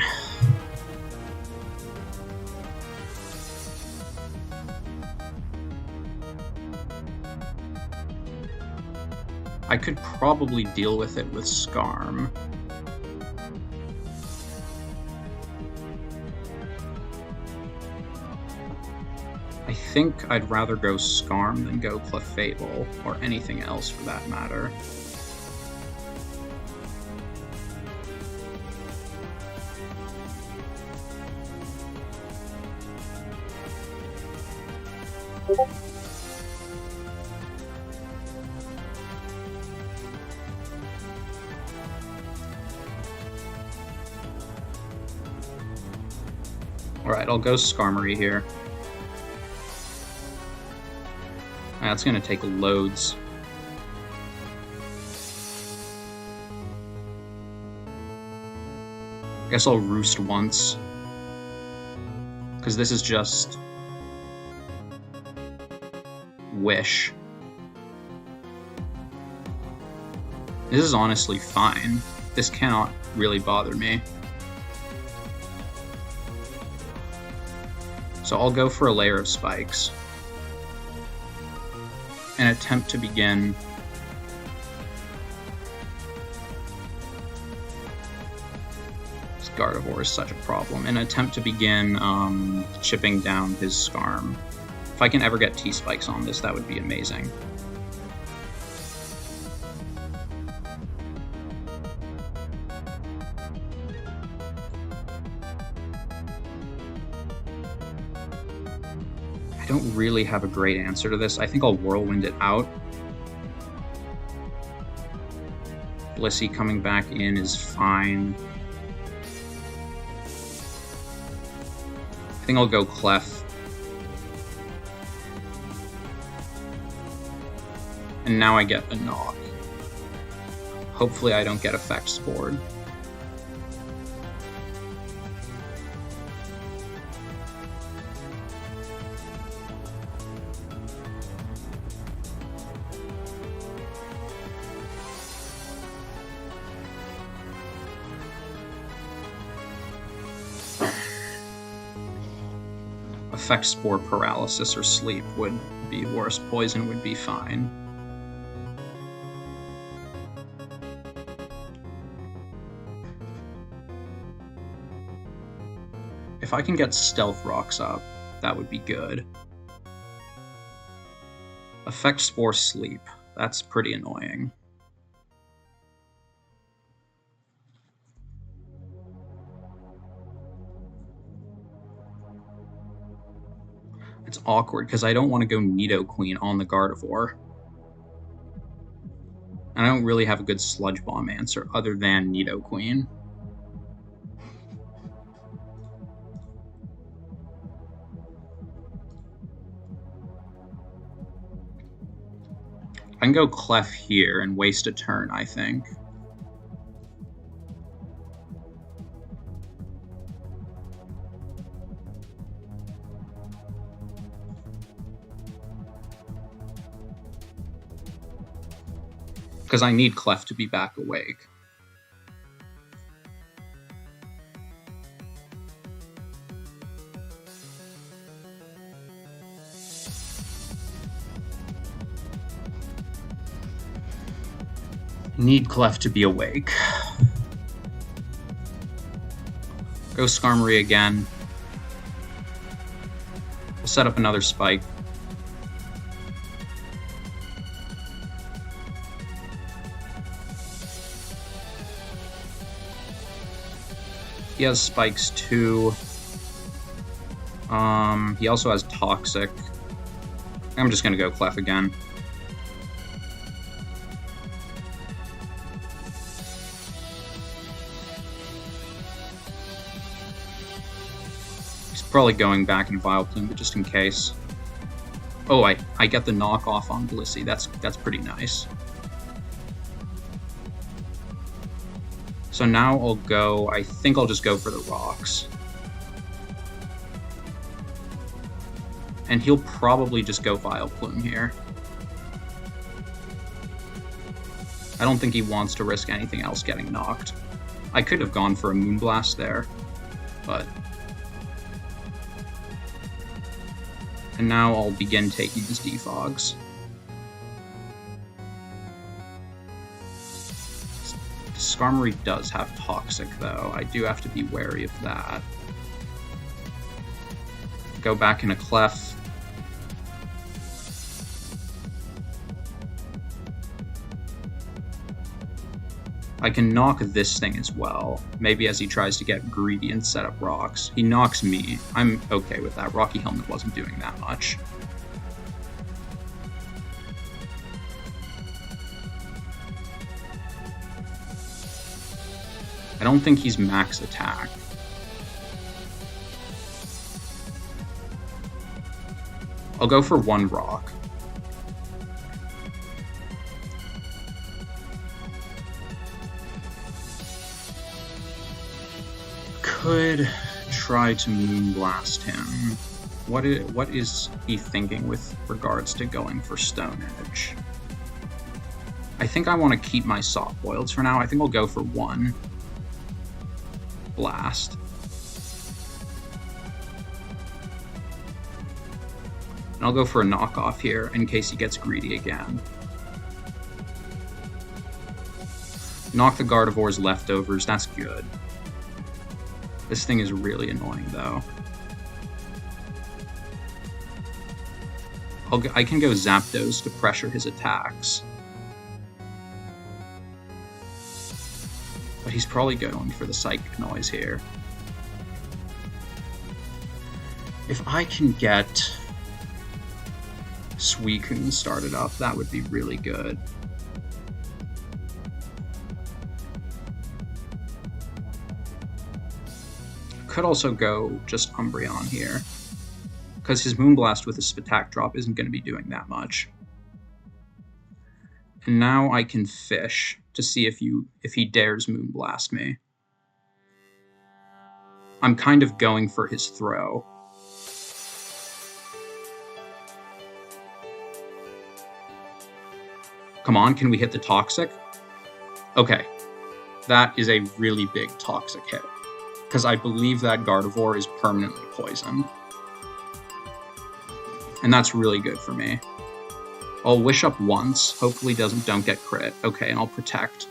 I could probably deal with it with Scarm. I think I'd rather go Scarm than go Clefable, or anything else for that matter. Alright, I'll go Skarmory here. That's gonna take loads. Guess I'll Roost once. Because this is just... Wish. This is honestly fine. This cannot really bother me. So I'll go for a Layer of Spikes. And attempt to begin... This Gardevoir is such a problem. And attempt to begin chipping down his Scarm. If I can ever get T-Spikes on this, that would be amazing. I don't really have a great answer to this. I think I'll Whirlwind it out. Blissey coming back in is fine. I think I'll go Clef. And now I get a knock. Hopefully I don't get Effect Spored. Effect Spore, Paralysis, or Sleep would be worse. Poison would be fine. If I can get Stealth Rocks up, that would be good. Effect Spore, Sleep. That's pretty annoying. It's awkward because I don't want to go Nidoqueen on the Gardevoir. And I don't really have a good Sludge Bomb answer other than Nidoqueen. I can go Clef here and waste a turn, I think. Because I need Clef to be back awake. Need Clef to be awake. Go Skarmory again. We'll set up another Spike. He has Spikes too. He also has Toxic. I'm just gonna go Clef again. He's probably going back in Vileplume, but just in case. Oh, I get the knockoff on Blissey. That's pretty nice. So now I'll go, I think I'll just go for the rocks. And he'll probably just go Vileplume here. I don't think he wants to risk anything else getting knocked. I could have gone for a Moonblast there, but... And now I'll begin taking his Defogs. Skarmory does have Toxic, though. I do have to be wary of that. Go back in a Clef. I can knock this thing as well. Maybe as he tries to get greedy and set up rocks. He knocks me. I'm okay with that. Rocky Helmet wasn't doing that much. I don't think he's max attack. I'll go for one rock. Could try to Moonblast him. What is he thinking with regards to going for Stone Edge? I think I want to keep my Soft Boileds for now. I think I'll go for one Blast. And I'll go for a knockoff here in case he gets greedy again. Knock the Gardevoir's leftovers, that's good. This thing is really annoying, though. I can go Zapdos to pressure his attacks. But he's probably going for the Psychic Noise here. If I can get Suicune started up, that would be really good. Could also go just Umbreon here, because his Moonblast with his Spatak drop isn't going to be doing that much. And now I can fish to see if he dares Moonblast me. I'm kind of going for his throw. Come on, can we hit the Toxic? Okay, that is a really big Toxic hit, because I believe that Gardevoir is permanently poisoned. And that's really good for me. I'll Wish Up once, hopefully don't get crit. Okay, and I'll Protect.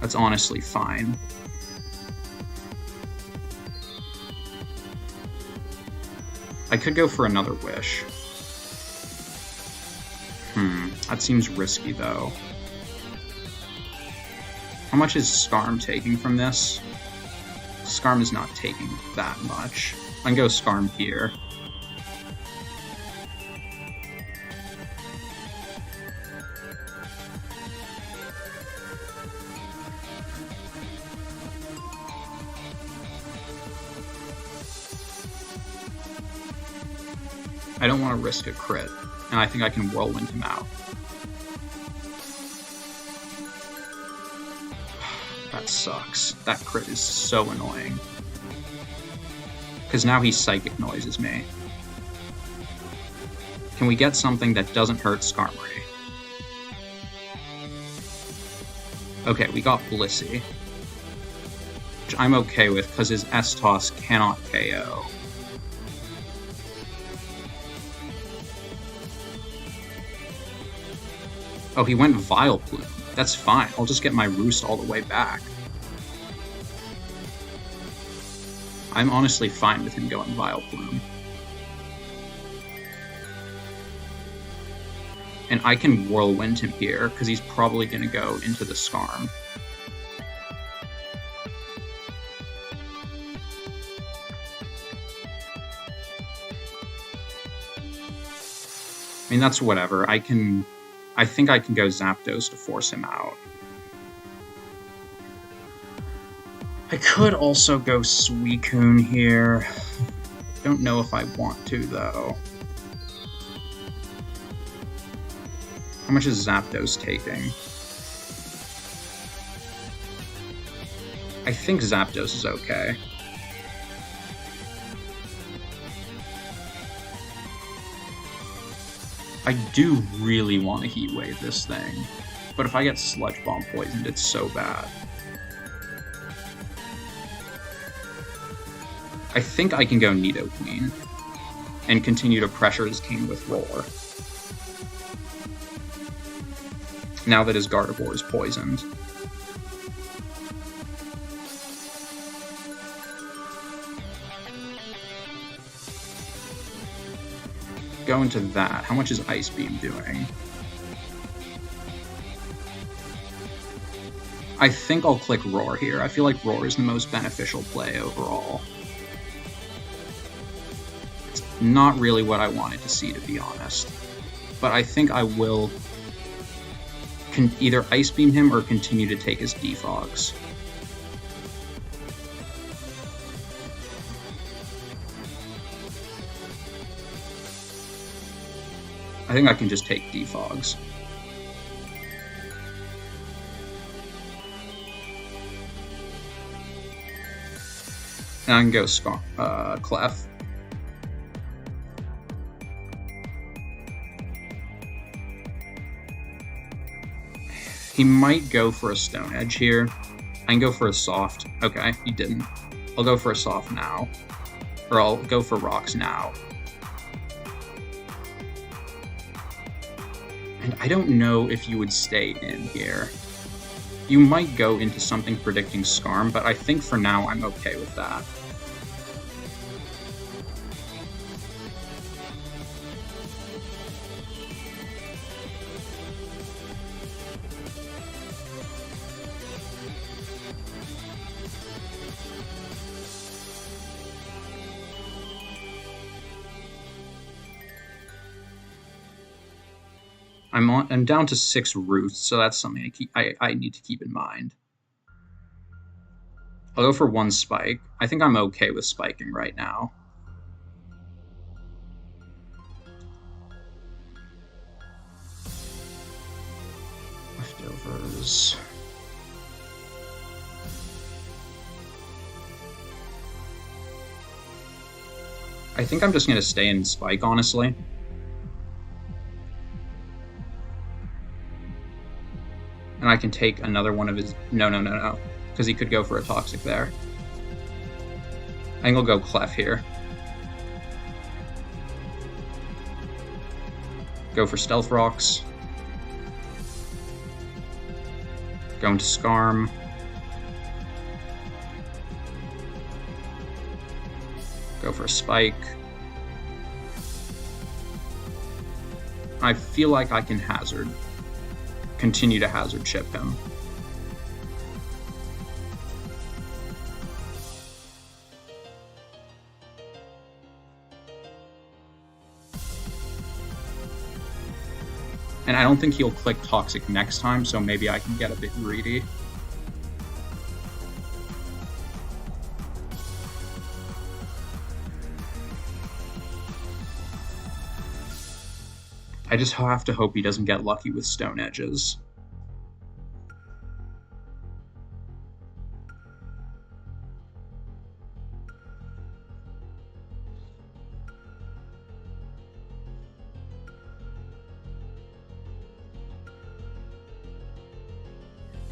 That's honestly fine. I could go for another Wish. That seems risky, though. How much is Skarm taking from this? Skarm is not taking that much. I can go Skarm here. I don't want to risk a crit, and I think I can Whirlwind him out. That sucks. That crit is so annoying. Because now he Psychic Noises me. Can we get something that doesn't hurt Skarmory? Okay, we got Blissey. Which I'm okay with, because his S-Toss cannot KO. Oh, he went Vileplume. That's fine. I'll just get my Roost all the way back. I'm honestly fine with him going Vileplume. And I can Whirlwind him here, because he's probably going to go into the Skarm. I mean, that's whatever. I think I can go Zapdos to force him out. I could also go Suicune here. Don't know if I want to, though. How much is Zapdos taking? I think Zapdos is okay. I do really want to Heat Wave this thing, but if I get Sludge Bomb poisoned, it's so bad. I think I can go Nidoqueen and continue to pressure his team with Roar, now that his Gardevoir is poisoned. Go into that. How much is Ice Beam doing? I think I'll click Roar here. I feel like Roar is the most beneficial play overall. It's not really what I wanted to see, to be honest. But I think I will either Ice Beam him or continue to take his Defogs. I think I can just take Defogs. And I can go Clef. He might go for a Stone Edge here. I can go for a Soft. Okay, he didn't. I'll go for a Soft now. Or I'll go for Rocks now. And I don't know if you would stay in here. You might go into something predicting Scarm, but I think for now I'm okay with that. I'm down to 6 Roots, so that's something I need to keep in mind. I'll go for 1 Spike. I think I'm okay with spiking right now. Leftovers. I think I'm just going to stay in Spike, honestly. And I can take another one of his... No. Because he could go for a Toxic there. I think I'll go Clef here. Go for Stealth Rocks. Go into Scarm. Go for a Spike. I feel like I can continue to Hazard Chip him. And I don't think he'll click Toxic next time, so maybe I can get a bit greedy. I just have to hope he doesn't get lucky with Stone Edges.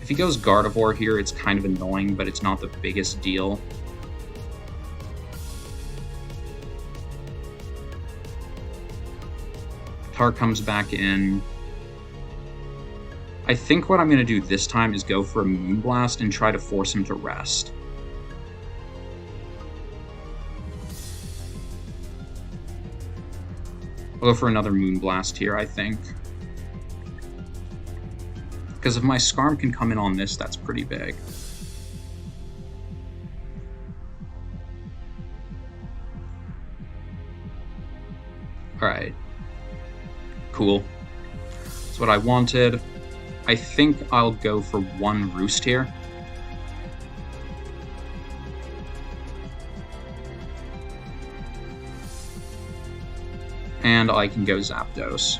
If he goes Gardevoir here, it's kind of annoying, but it's not the biggest deal. Tar comes back in. I think what I'm going to do this time is go for a Moonblast and try to force him to rest. I'll go for another Moonblast here, I think. Because if my Scarm can come in on this, that's pretty big. Alright. Cool. That's what I wanted. I think I'll go for 1 Roost here. And I can go Zapdos.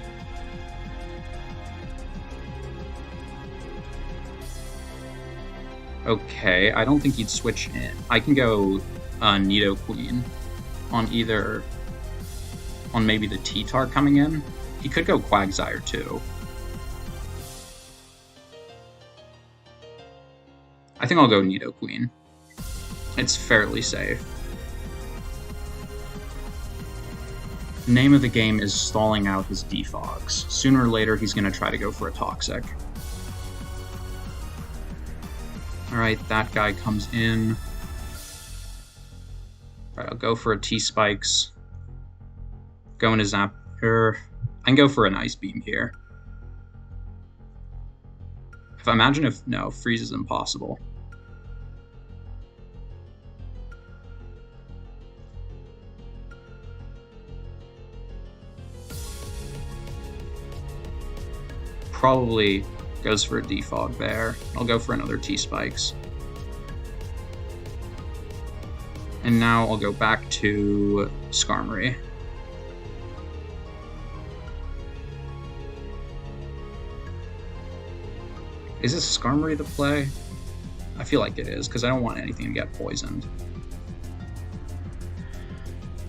Okay, I don't think he'd switch in. I can go Nidoqueen on maybe the T-Tar coming in. He could go Quagsire too. I think I'll go Nidoqueen. It's fairly safe. The name of the game is stalling out his Defogs. Sooner or later, he's going to try to go for a Toxic. Alright, that guy comes in. Alright, I'll go for a T-Spikes. Go into Zap... I can go for an Ice Beam here. If I imagine if... No, Freeze is impossible. Probably goes for a Defog there. I'll go for another T-Spikes. And now I'll go back to Skarmory. Is this Skarmory the play? I feel like it is, because I don't want anything to get poisoned.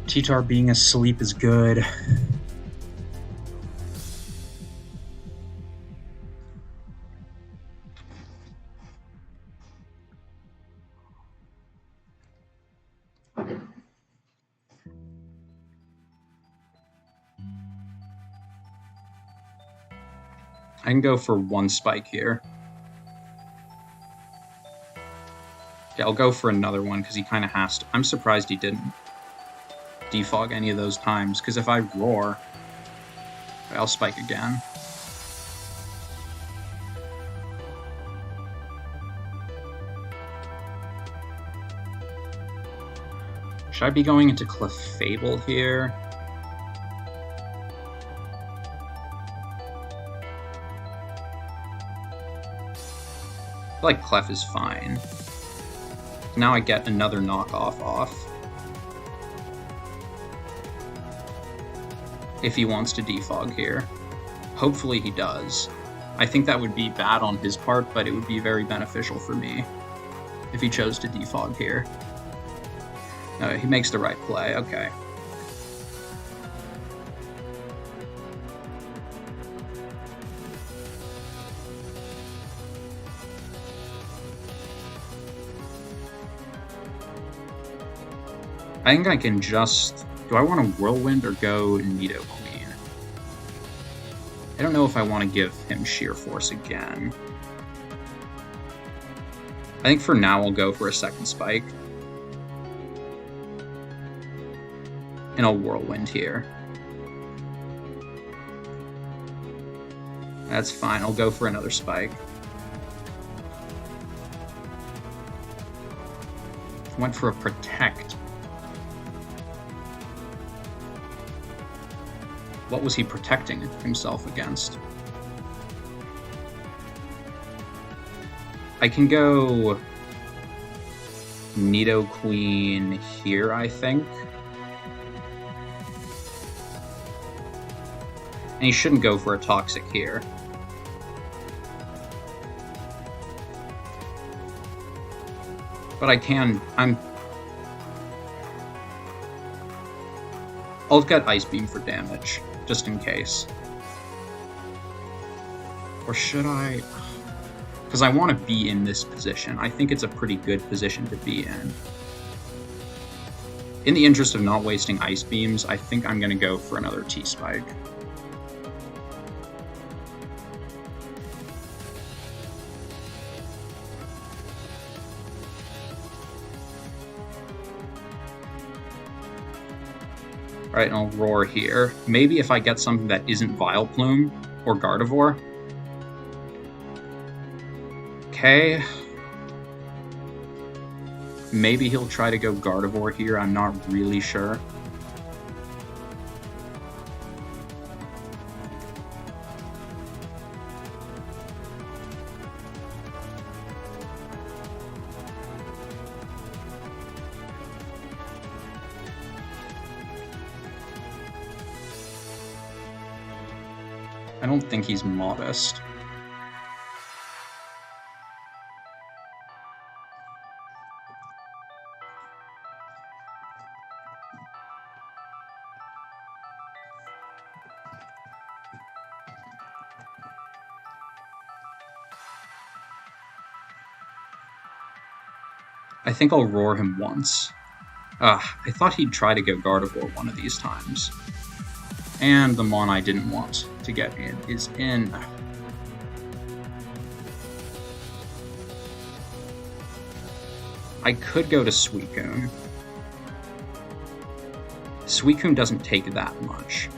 T-Tar being asleep is good. I can go for one Spike here. Yeah, I'll go for another one because he kind of has to. I'm surprised he didn't defog any of those times, because if I Roar, I'll Spike again. Should I be going into Clefable here? I feel like Clef is fine. Now I get another knockoff off. If he wants to defog here. Hopefully he does. I think that would be bad on his part, but it would be very beneficial for me if he chose to defog here. No, he makes the right play, okay. I think I can just... Do I want to Whirlwind or go Nidoqueen? I don't know if I want to give him Sheer Force again. I think for now I'll go for a second Spike. And I'll Whirlwind here. That's fine, I'll go for another Spike. Went for a Protect. What was he protecting himself against? I can go Nidoqueen here, I think. And he shouldn't go for a Toxic here. But I can... I'll get Ice Beam for damage, just in case. Or should I... Because I want to be in this position. I think it's a pretty good position to be in. In the interest of not wasting Ice Beams, I think I'm going to go for another T-Spike. Alright, and I'll Roar here. Maybe if I get something that isn't Vileplume or Gardevoir. Okay. Maybe he'll try to go Gardevoir here, I'm not really sure. I don't think he's modest. I think I'll roar him once. I thought he'd try to go Gardevoir one of these times. And the Mon I didn't want to get in is in. I could go to Suicune. Suicune doesn't take that much.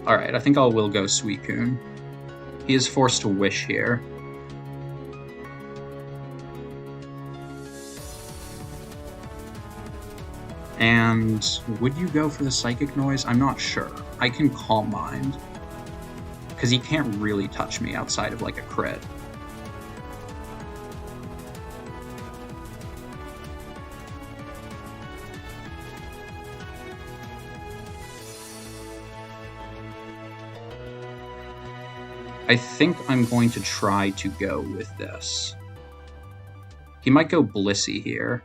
Alright, I think I will go Suicune. He is forced to Wish here. And would you go for the Psychic Noise? I'm not sure. I can Calm Mind, because he can't really touch me outside of like a crit. I think I'm going to try to go with this. He might go Blissey here.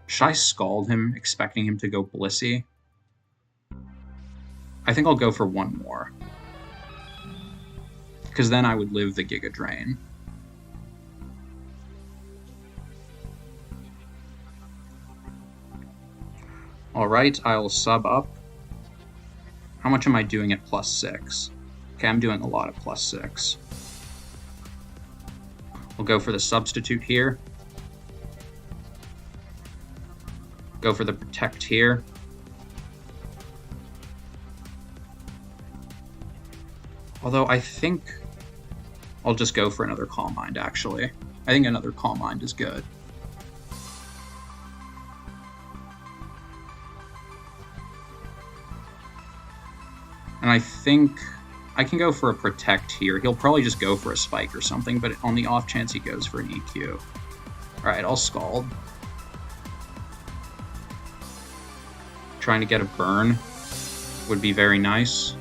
Should I Scald him, expecting him to go Blissey? I think I'll go for one more, because then I would live the Giga Drain. Alright, I'll sub up. How much am I doing at +6? Okay, I'm doing a lot at +6. We'll go for the Substitute here. Go for the Protect here. Although I think I'll just go for another Calm Mind, actually. I think another Calm Mind is good. And I think I can go for a Protect here. He'll probably just go for a Spike or something, but on the off chance he goes for an EQ. Alright, I'll Scald. Trying to get a burn would be very nice.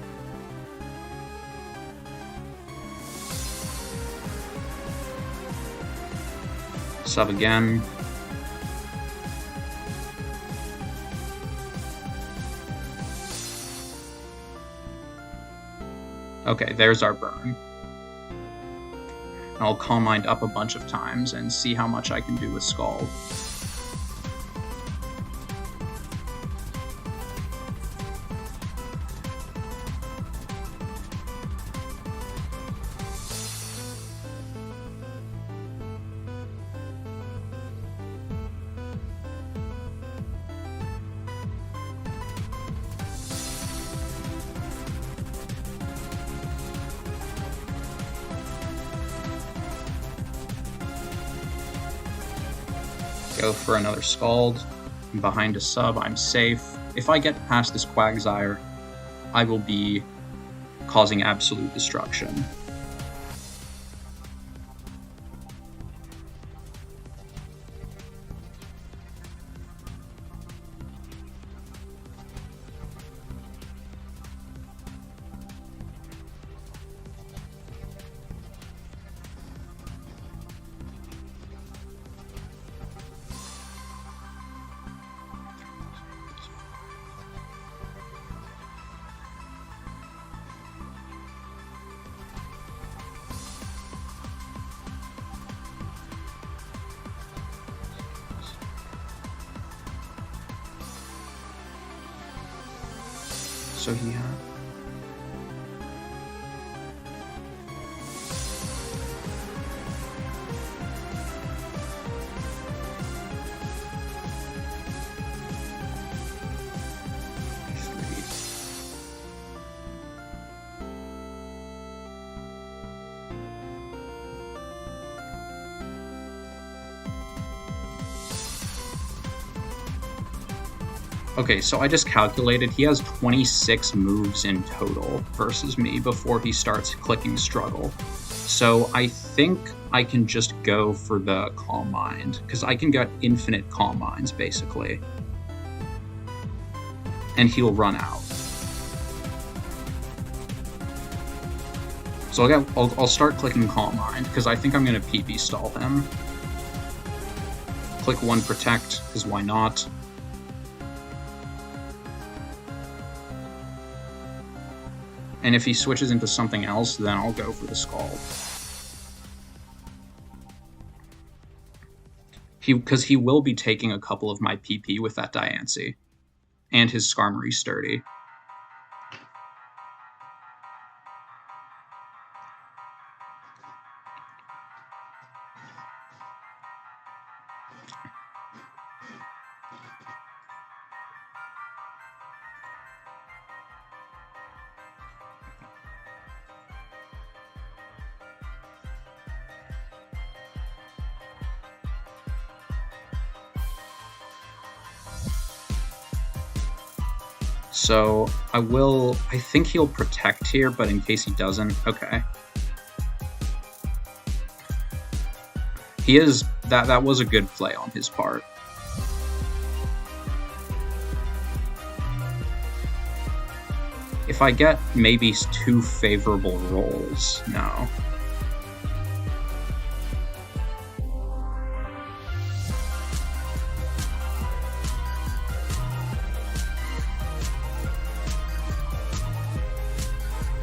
Sub again. Okay, there's our burn. I'll Calm Mind up a bunch of times and see how much I can do with Scald. Go for another Scald. Behind a sub, I'm safe. If I get past this Quagsire, I will be causing absolute destruction. So he had... Okay, so I just calculated he has 26 moves in total versus me before he starts clicking Struggle. So I think I can just go for the Calm Mind, because I can get infinite Calm Minds, basically. And he'll run out. So I'll start clicking Calm Mind, because I think I'm going to PB stall him. Click one Protect, because why not? And if he switches into something else, then I'll go for the Scald. Because he will be taking a couple of my PP with that Diancie. And his Skarmory Sturdy. So I think he'll protect here, but in case he doesn't, okay. That was a good play on his part. If I get maybe 2 favorable rolls, no.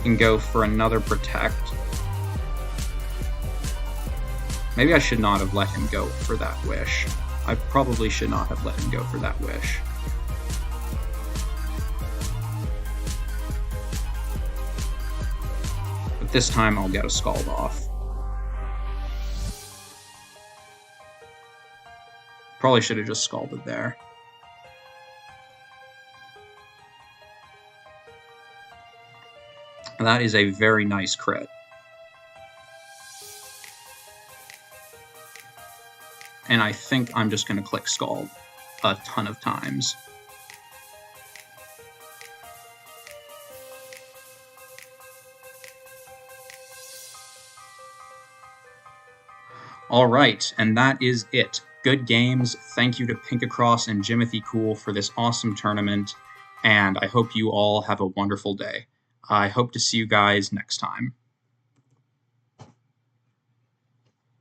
And go for another protect. Maybe I should not have let him go for that wish. I probably should not have let him go for that wish. But this time I'll get a Scald off. Probably should have just Scalded there. And that is a very nice crit. And I think I'm just going to click Scald a ton of times. All right, and that is it. Good games. Thank you to Pinkacross and Jimothy Cool for this awesome tournament, and I hope you all have a wonderful day. I hope to see you guys next time.